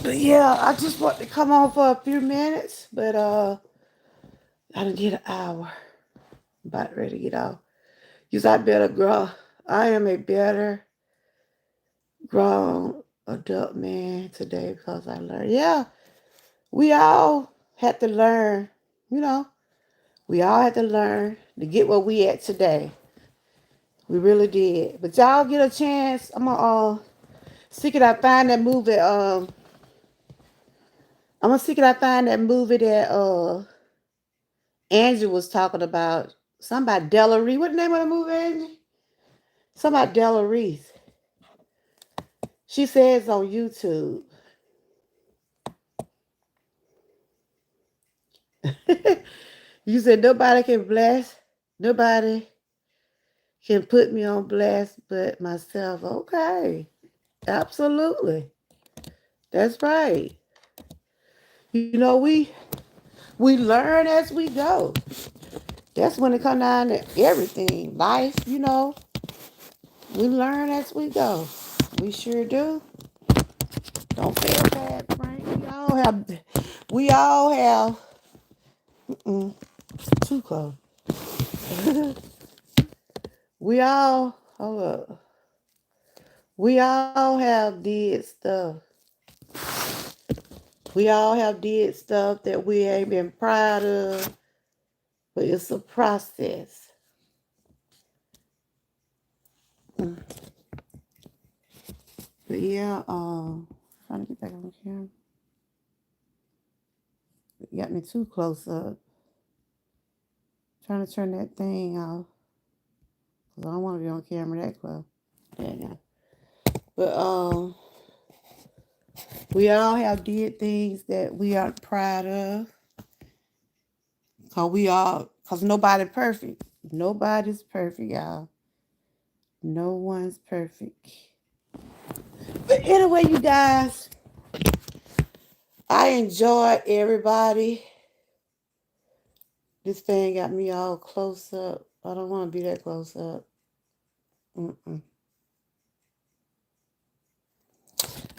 But yeah, I just want to come on for a few minutes, but I done get an hour. About ready to get out. Cause I better grow. I am a better grown adult man today because I learned. Yeah, We all had to learn, you know, we all had to learn to get where we at today. We really did. But y'all get a chance. I'm gonna see can I find that movie. I'm gonna see can I find that movie that Angie was talking about. Somebody Della Reese. What the name of the movie, Angie? Somebody Della Reese. She says on YouTube. You said nobody can bless. Nobody can put me on blast but myself. Okay. Absolutely. That's right. You know, we learn as we go. That's when it comes down to everything. Life, we learn as we go. We sure do. Don't feel bad, Frank. We all have too close. Hold up. We all have did stuff. We all have did stuff that we ain't been proud of, but it's a process. But yeah, trying to get back on camera. You got me too close up. Trying to turn that thing off. Cause I don't want to be on camera that close. There you go. But we all have did things that we aren't proud of. Cause nobody's perfect. Nobody's perfect, y'all. No one's perfect. But anyway, you guys, I enjoyed everybody. This thing got me all close up. I don't want to be that close up. Mm-mm.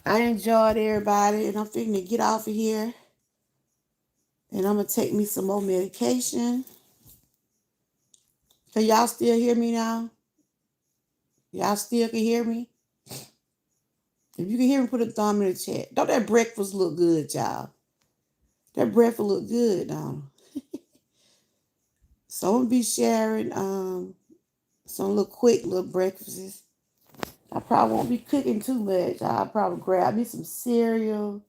I enjoyed everybody, and I'm thinking to get off of here. And I'm gonna take me some more medication. Can y'all still hear me now? Y'all still can hear me? If you can hear me, put a thumb in the chat. Don't that breakfast look good, y'all? That breakfast look good, don't it? So I'm gonna be sharing some little quick little breakfasts. I probably won't be cooking too much. I'll probably grab me some cereal,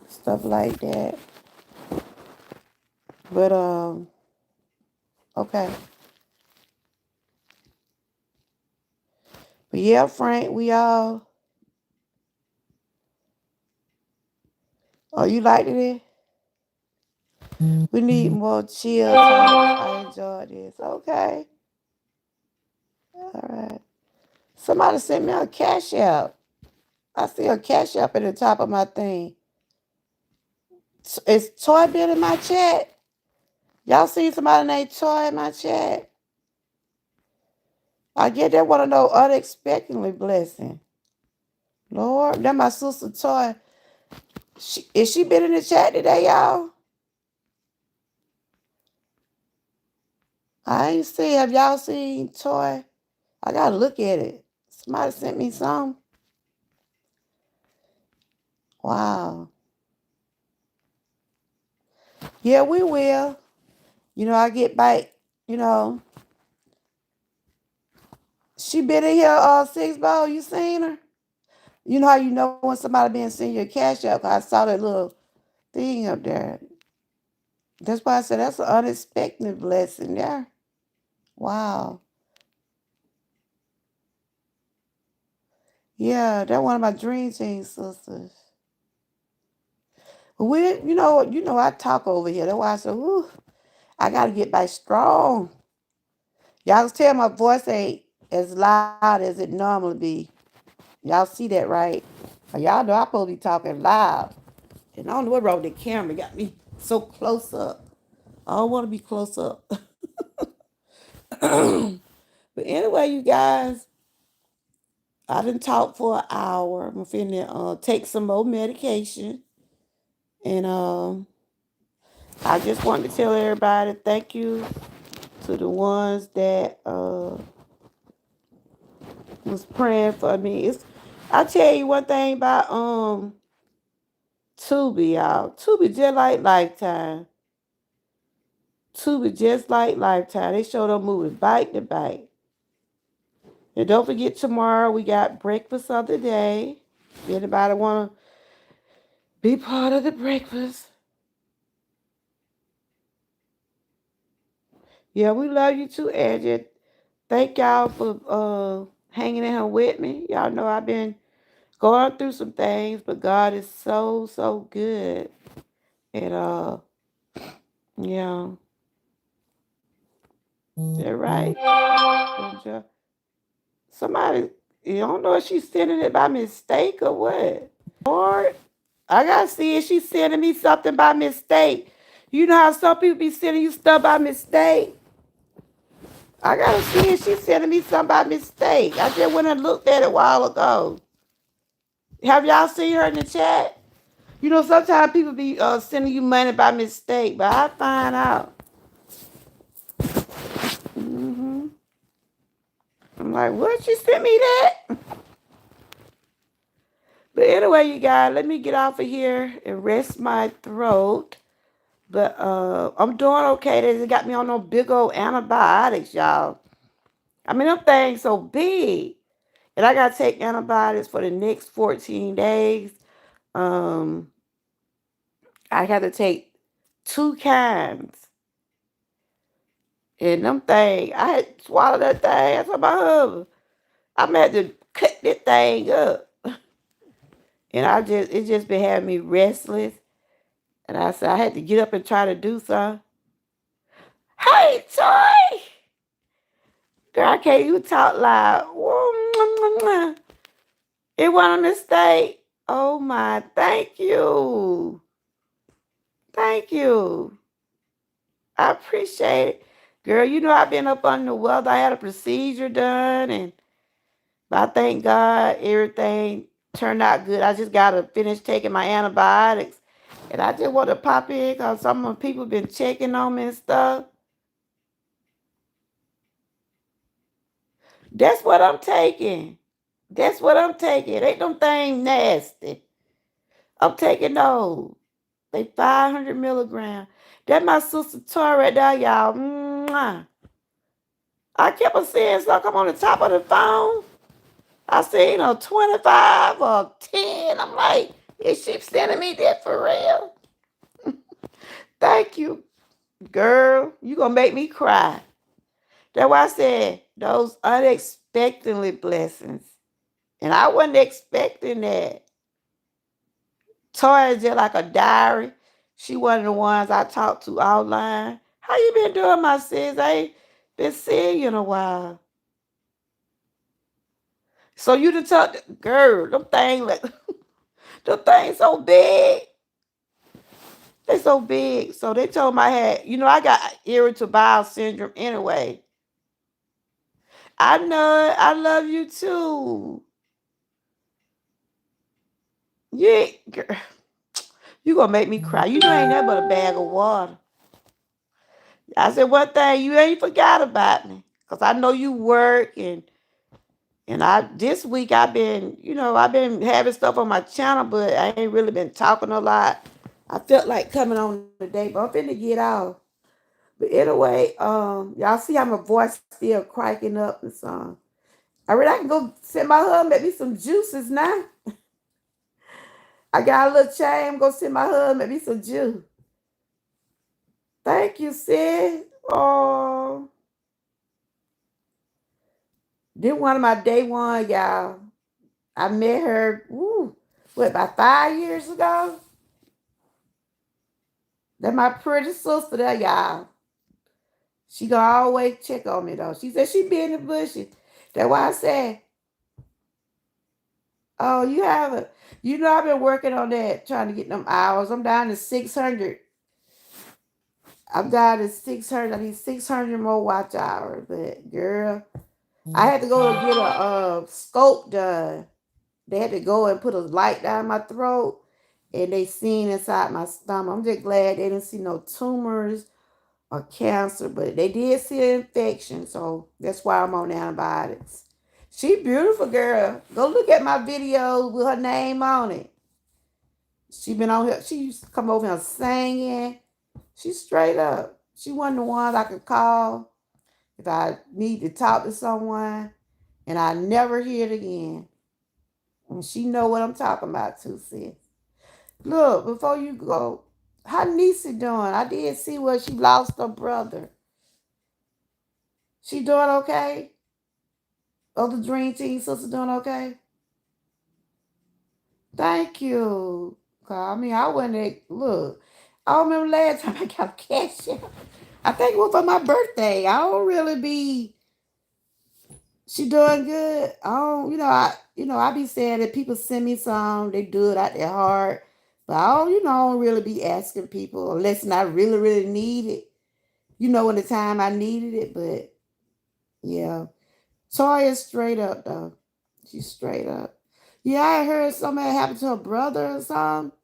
stuff like that. But okay. But yeah, Frank, we all. Oh, you liked it? We need more chill talks. I enjoyed this. Okay. All right. Somebody sent me a cash app. I see a cash app at the top of my thing. Is Toy been in my chat? Y'all see somebody named Toy in my chat? I get that one of those unexpectedly blessing. Lord, that my sister Toy. Is she been in the chat today, y'all? I ain't see. Have y'all seen Toy? I gotta look at it. Somebody sent me some. Wow. Yeah, we will. I get back. You know, she been in here 6 ball. You seen her? You know how you know when somebody been sending your cash up? I saw that little thing up there. That's why I said that's an unexpected blessing there. Wow. Yeah, that's one of my dream team sisters. But I talk over here. That's why I said, ooh, I gotta get back strong. Y'all can tell my voice ain't as loud as it normally be. Y'all see that, right? Y'all know I'm supposed to be talking loud. And I don't know what wrong with the camera. Got me so close up. I don't want to be close up. But anyway, you guys, I done talked for an hour. I'm finna take some more medication. And I just wanted to tell everybody thank you to the ones that was praying for me. I tell you one thing about Tubi, y'all. Tubi just like Lifetime. Tubi just like Lifetime. They show them movies bite to bite. And don't forget tomorrow we got breakfast of the day. Anybody want to be part of the breakfast? Yeah, we love you too, Angie. Thank y'all for hanging in here with me. Y'all know I've been going through some things, but God is so, so good. And yeah, they're right. Somebody, you don't know if she's sending it by mistake or what. Lord, I gotta see if she's sending me something by mistake. You know how some people be sending you stuff by mistake? I gotta see if she's sending me something by mistake. I just went and looked at it a while ago. Have y'all seen her in the chat? You know, sometimes people be sending you money by mistake, but I find out. I'm like, what? She sent me that? But anyway, you guys, let me get off of here and rest my throat. But I'm doing okay. They got me on those big old antibiotics, y'all. I mean, them things so big. And I got to take antibiotics for the next 14 days. Um, I had to take 2 kinds. And them things, I had to swallow that thing. I told my husband, I'm going to have to cut this thing up. And it just been having me restless. And I said, I had to get up and try to do something. Hey, Toy! Girl, I can't even talk loud. It wasn't a mistake. Oh my, thank you. Thank you. I appreciate it. Girl, you know I've been up under the weather. I had a procedure done, but I thank God everything turned out good. I just gotta finish taking my antibiotics. And I just want to pop in because some of the people been checking on me and stuff. That's what I'm taking. That's what I'm taking. Ain't them things nasty. I'm taking those. They 500 milligrams. That my sister Tori right there, y'all. Mwah. I kept on saying something. I'm on the top of the phone. I said, 25 or 10. I'm like, is she sending me that for real? Thank you, girl. You gonna make me cry. That's why I said those unexpectedly blessings. And I wasn't expecting that. Toya is just like a diary. She one of the ones I talked to online. How you been doing, my sis? I ain't been seeing you in a while. So you done talk, girl, them things like them things so big. They so big. So they told me I had, I got irritable bowel syndrome anyway. I know it. I love you too. Yeah, girl. You gonna make me cry. You know ain't nothing but a bag of water. I said one thing, you ain't forgot about me. Cause I know you work and I this week I've been having stuff on my channel, but I ain't really been talking a lot. I felt like coming on today, but I'm finna get off. But anyway, y'all see how my voice still cracking up and so I can go send my husband make me some juices now. I got a little change. I'm gonna send my husband make me some juice. Thank you, sis. Oh, then one of my day one, y'all. I met her, about 5 years ago? That my pretty sister there, y'all. She gonna always check on me though. She said she be in the bushes. That's why I said, oh, you haven't. I've been working on that, trying to get them hours. I'm down to 600. I'm down to 600. I need 600 more watch hours. But girl, I had to go and get a scope done. They had to go and put a light down my throat, and they seen inside my stomach. I'm just glad they didn't see no tumors or cancer, but they did see an infection, so that's why I'm on antibiotics. She beautiful, girl. Go look at my video with her name on it. She been on here. She used to come over here singing. She's straight up. She wasn't the one I could call if I need to talk to someone, and I never hear it again. And she know what I'm talking about too, sis. Look, before you go, how Nisa doing? I did see where she lost her brother. She doing okay? Other Dream Team sister doing okay? Thank you. 'Cause, I mean, I wasn't look. I remember last time I got a cash out. I think it was for my birthday. I don't really be. She doing good. I don't, I be saying that people send me some, they do it out their heart. But I don't really be asking people unless I really, really need it. When the time I needed it. But yeah. Toya is straight up though. She's straight up. Yeah, I heard something happened to her brother or something.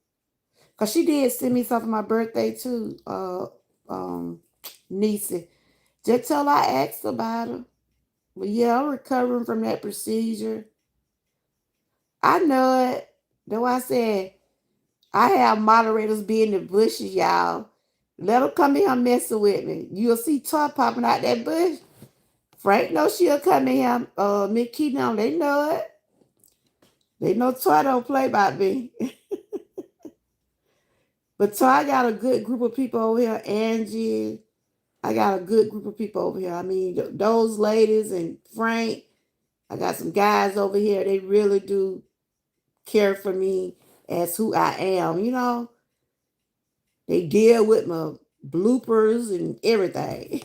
Cause she did send me something for my birthday too, um, niece. Just till I asked about her. But yeah, I'm recovering from that procedure. I know it. That's why I said I have moderators be in the bushes, y'all. Let them come in here messing with me. You'll see Toy popping out that bush. Frank knows she'll come in here. Mickey know they know it. They know Toy don't play by me. But Toy got a good group of people over here. Angie, I got a good group of people over here. I mean, those ladies and Frank. I got some guys over here. They really do care for me as who I am. They deal with my bloopers and everything.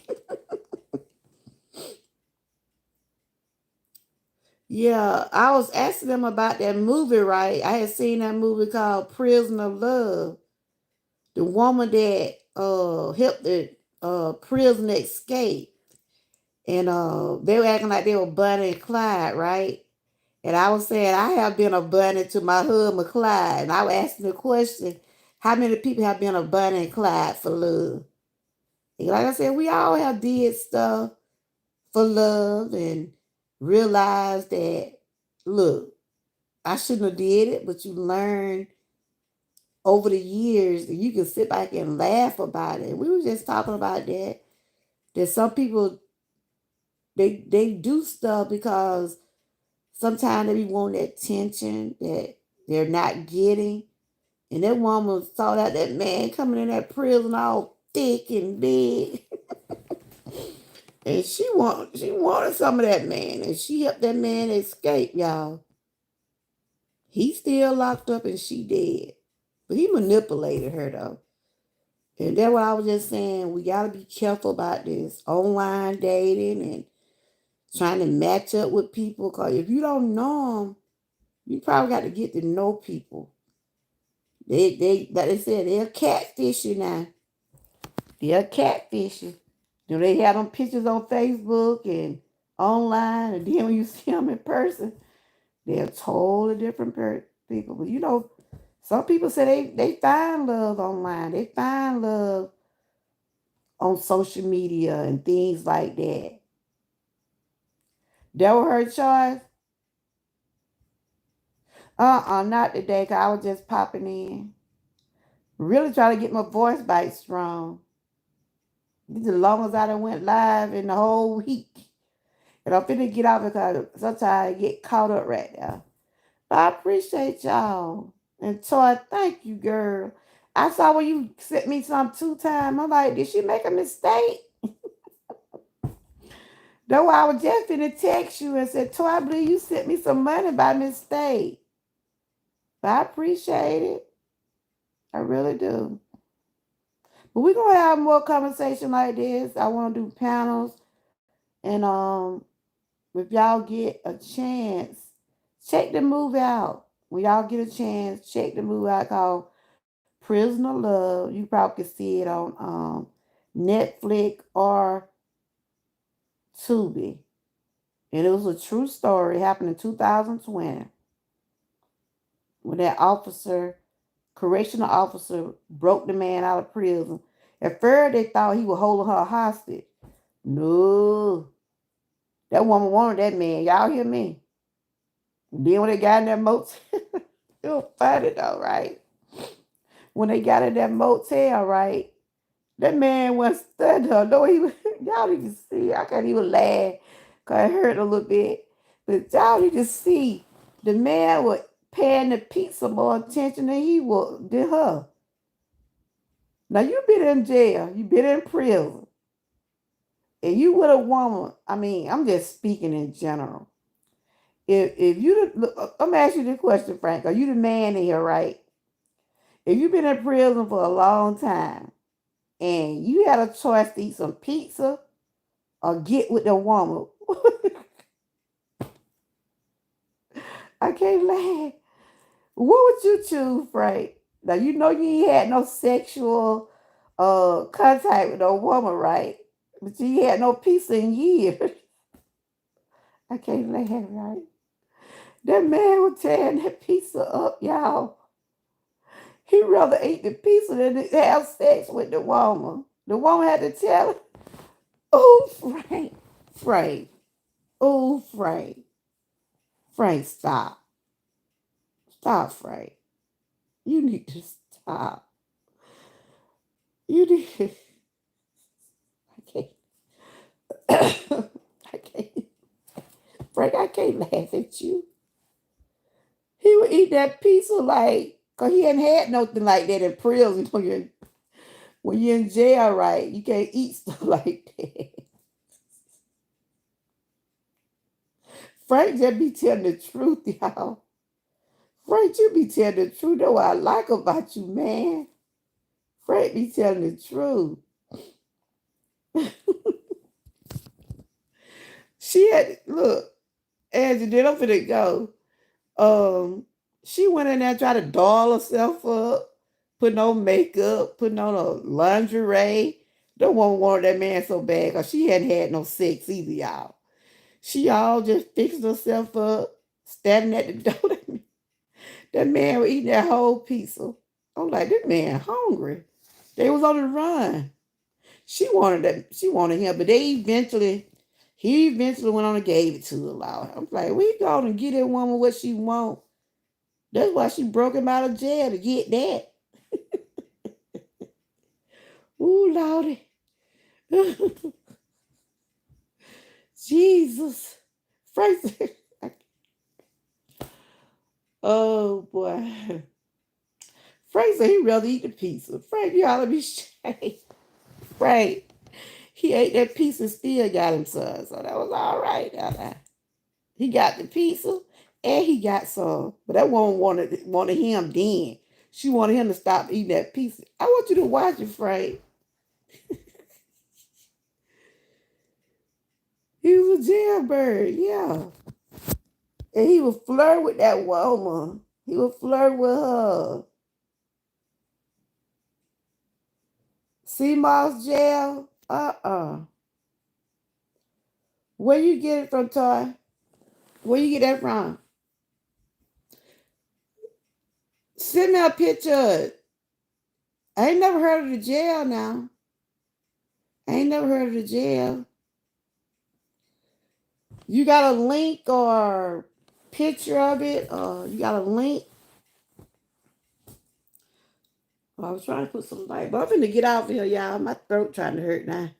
Yeah, I was asking them about that movie, right? I had seen that movie called Prison of Love. The woman that helped the prison escape. And they were acting like they were Bonnie and Clyde, right? And I was saying I have been a bunny to my husband Clyde. And I was asking the question, how many people have been a Bonnie and Clyde for love? And like I said, we all have did stuff for love and realized that, look, I shouldn't have did it, but you learn over the years that you can sit back and laugh about it. We were just talking about that. That some people they do stuff because sometimes they be wanting that attention that they're not getting. And that woman saw that man coming in that prison all thick and big. And she wanted some of that man. And she helped that man escape, y'all. He's still locked up and she dead. But he manipulated her though. And that's what I was just saying. We gotta be careful about this online dating and trying to match up with people. Cause if you don't know them, you probably got to get to know people. Like they said, they're catfishing now. They're catfishing. They have them pictures on Facebook and online, and then when you see them in person, they're totally different people. But some people say they find love online. They find love on social media and things like that. That was her choice. Not today, cause I was just popping in. Really trying to get my voice back strong. This as long as I done went live in the whole week. And I'm finna get out because sometimes I get caught up right now. But I appreciate y'all. And Toy, thank you, girl. I saw when you sent me some 2 times. I'm like, did she make a mistake? That's why I was just finna text you and said, Toy, I believe you sent me some money by mistake. But I appreciate it. I really do. But we're gonna have more conversation like this. I wanna do panels and if y'all get a chance, check the movie out. When y'all get a chance, check the movie out called Prisoner Love. You probably can see it on Netflix or Tubi. And it was a true story. It happened in 2020 when that correctional officer, broke the man out of prison. At first, they thought he was holding her hostage. No, that woman wanted that man. Y'all hear me? Then when they got in that motel, it was funny though, right? when they got in that motel, right? That man was stunned her. No, he was, y'all need to see. I can't even laugh because it hurt a little bit. But y'all need to see. The man was paying the pizza more attention than he would than her. Now you been in jail. You been in prison. And you with a woman. I mean, I'm just speaking in general. If you look, I'm gonna ask you this question, Frank. Are you the man in here, right? If you've been in prison for a long time and you had a choice to eat some pizza or get with the woman, I can't laugh. What would you choose, Frank? Now you know you ain't had no sexual contact with no woman, right? But you ain't had no pizza in years. I can't laugh, right? That man was tearing that pizza up, y'all. He rather eat the pizza than have sex with the woman. The woman had to tell him, "Oh, Frank, Frank, oh, Frank, Frank, stop, stop, Frank. You need to stop. You need to." I can't. I can't. Frank, I can't laugh at you. He would eat that pizza like, cause he hadn't had nothing like that in prison. When you're in jail, right? You can't eat stuff like that. Frank just be telling the truth, y'all. Frank, you be telling the truth. That's what I like about you, man. Frank be telling the truth. She had look, Angie, then I'm finna go. Um, she went in there and tried to doll herself up, putting on makeup, putting on a lingerie. Don't want that man so bad because she hadn't had no sex either, y'all. She all just fixing herself up, standing at the door. That man was eating that whole pizza. I'm like, this man hungry. They was on the run. She wanted that. She wanted him, but he eventually went on and gave it to her. Lord. I'm like, we going to get that woman what she want. That's why she broke him out of jail to get that. Ooh, Lordy. Jesus. Frank said, oh boy. Frank said he'd rather eat the pizza. Frank, you ought to be ashamed. Frank, he ate that pizza and still got him son. So that was all right. He got the pizza and he got some. But that woman wanted him then. She wanted him to stop eating that pizza. I want you to watch it, Frank. He was a jailbird, yeah. And he would flirt with that woman. He would flirt with her. Sea Moss jail? Where you get it from, Toy? Where you get that from? Send me a picture. I ain't never heard of the jail now. I ain't never heard of the jail. You got a link or picture of it? Or you got a link? I was trying to put some light, but I'm finna get off here, y'all. My throat trying to hurt now.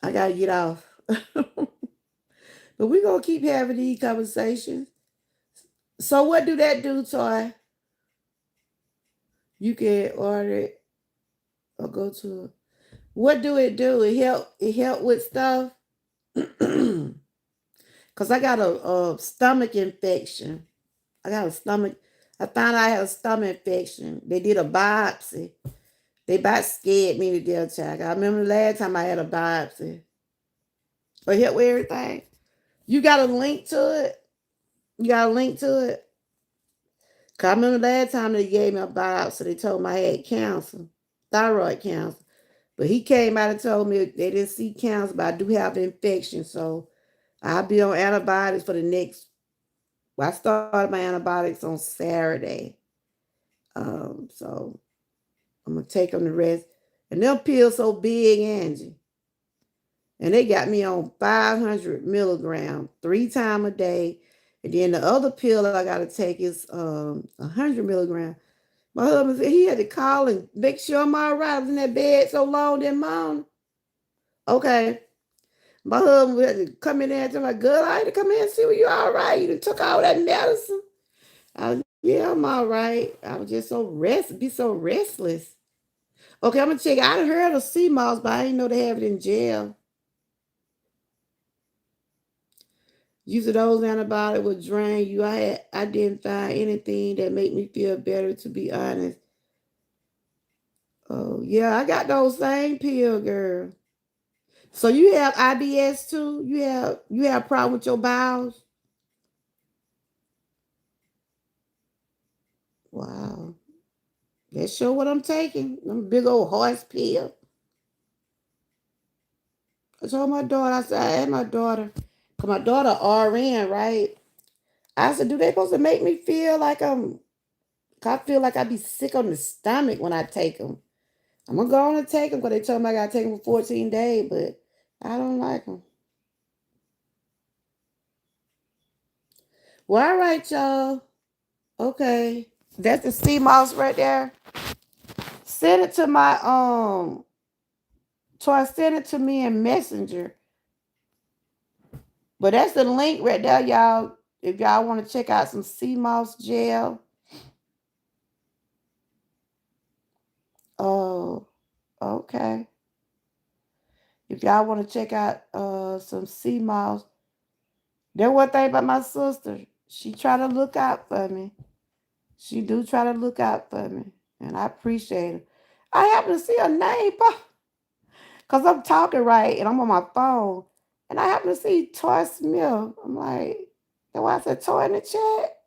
I gotta get off. But we gonna keep having these conversations. So what do that do, Toy? You can order it or go to it. What do it do? It help with stuff. Cause I got a stomach infection. I got a stomach. I found out I had a stomach infection. They did a biopsy. They about scared me to death, child. I remember the last time I had a biopsy. But help with everything. You got a link to it? You got a link to it? Cause I remember the last time they gave me a biopsy, they told me I had cancer, thyroid cancer. But he came out and told me they didn't see cancer, but I do have an infection. So I'll be on antibiotics for the next. Well, I started my antibiotics on Saturday. So I'm gonna take them the rest. And them pills so big, Angie. And they got me on 500 milligrams 3 times a day. And then the other pill I gotta take is 100 milligrams. My husband said he had to call and make sure I'm all right. I was in that bed so long that morning. Okay. My husband had to come in there and tell my girl, I had to come in and see were you all right. You done took all that medicine. Yeah, I'm all right. I was just be so restless. Okay, I'm gonna check. I done heard of sea moss, but I didn't know they have it in jail. Use of those antibiotics would drain you. I didn't find anything that made me feel better, to be honest. Oh yeah, I got those same pill, girl. So you have IBS too? You have problem with your bowels? Wow. That's sure what I'm taking. Them big old horse pill. I told my daughter, I said, I had my daughter, cause my daughter RN, right? I said, do they supposed to make me feel like I feel like I be sick on the stomach when I take them. I'm gonna go on and take them because they told me I gotta take them for 14 days, but I don't like them. Well, all right, y'all. Okay. That's the sea moss right there. Send it to my send it to me in Messenger. But that's the link right there, y'all. If y'all want to check out some sea moss gel. Oh, okay. If y'all want to check out some sea moss. There one thing about my sister. She try to look out for me. She do try to look out for me. And I appreciate her. I happen to see her name pop. Because I'm talking right and I'm on my phone. And I happen to see Toy Smith. I'm like, that's why I said Toy in the chat.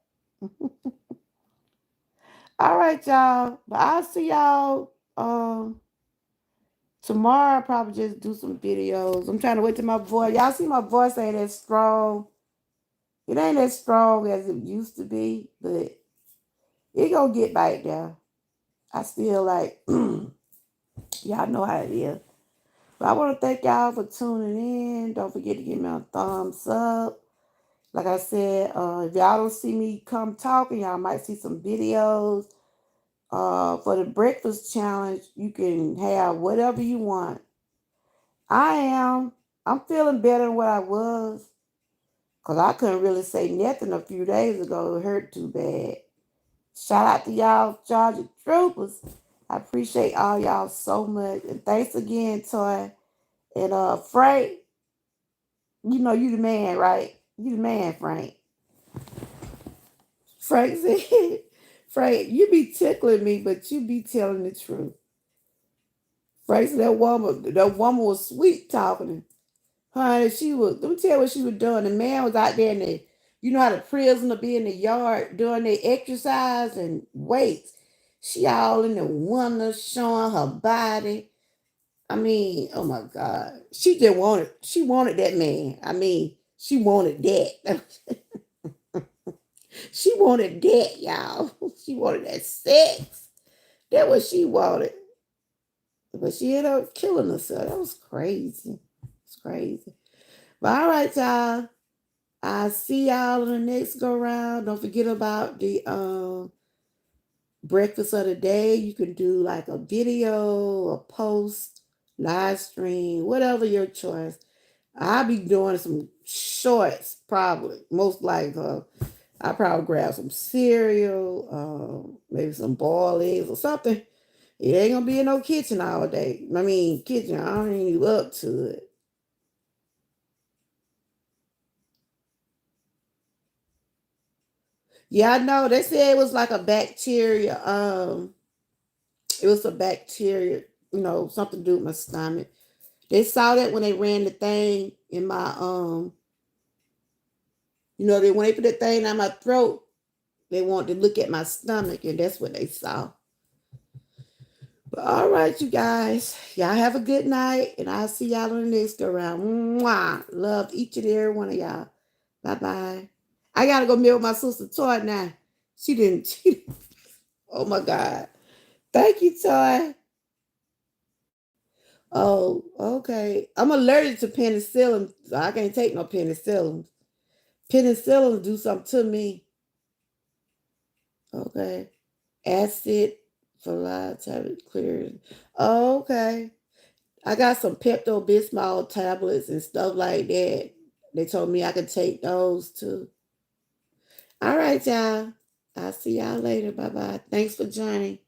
All right, y'all. But I'll see y'all tomorrow. I'll probably just do some videos. I'm trying to wait till my voice. Y'all see my voice ain't as strong. It ain't as strong as it used to be, but it gonna get back there. I still like y'all know how it is. But I want to thank y'all for tuning in. Don't forget to give me a thumbs up. Like I said, if y'all don't see me come talking, y'all might see some videos. For the breakfast challenge, you can have whatever you want. I am. I'm feeling better than what I was. Because I couldn't really say nothing a few days ago. It hurt too bad. Shout out to y'all, Georgia Troopers. I appreciate all y'all so much. And thanks again, Toy. And Frank, you know you the man, right? You the man, Frank. Frank said, Frank, you be tickling me, but you be telling the truth. Frank said that woman was sweet talking. Honey, let me tell you what she was doing. The man was out there in the, you know how the prisoner be in the yard doing their exercise and weights. She all in the wonder showing her body. I mean, oh my God. She wanted that man. I mean, she wanted that. She wanted that, y'all. She wanted that sex. That what she wanted. But she ended up killing herself. That was crazy. It's crazy. But all right, y'all. I see y'all in the next go round. Don't forget about the breakfast of the day. You can do like a video, a post, live stream, whatever your choice. I'll be doing some shorts, probably. Most likely. I'll probably grab some cereal, maybe some boiled eggs or something. It ain't gonna be in no kitchen all day. I mean, kitchen, I don't even up to it. Yeah, I know. They said it was like a bacteria. It was a bacteria, something to do with my stomach. They saw that when they ran the thing in my when they put that thing down my throat, they wanted to look at my stomach, and that's what they saw. But all right, you guys. Y'all have a good night, and I'll see y'all on the next go round. Mwah. Love each and every one of y'all. Bye bye. I gotta go meet with my sister Toy now. She didn't. Oh my God. Thank you, Toy. Oh, okay. I'm allergic to penicillin, so I can't take no penicillin. Penicillin do something to me. Okay. acid for live tablet clear. Oh, okay. I got some Pepto Bismol tablets and stuff like that. They told me I could take those too. All right, y'all. I'll see y'all later. Bye bye. Thanks for joining.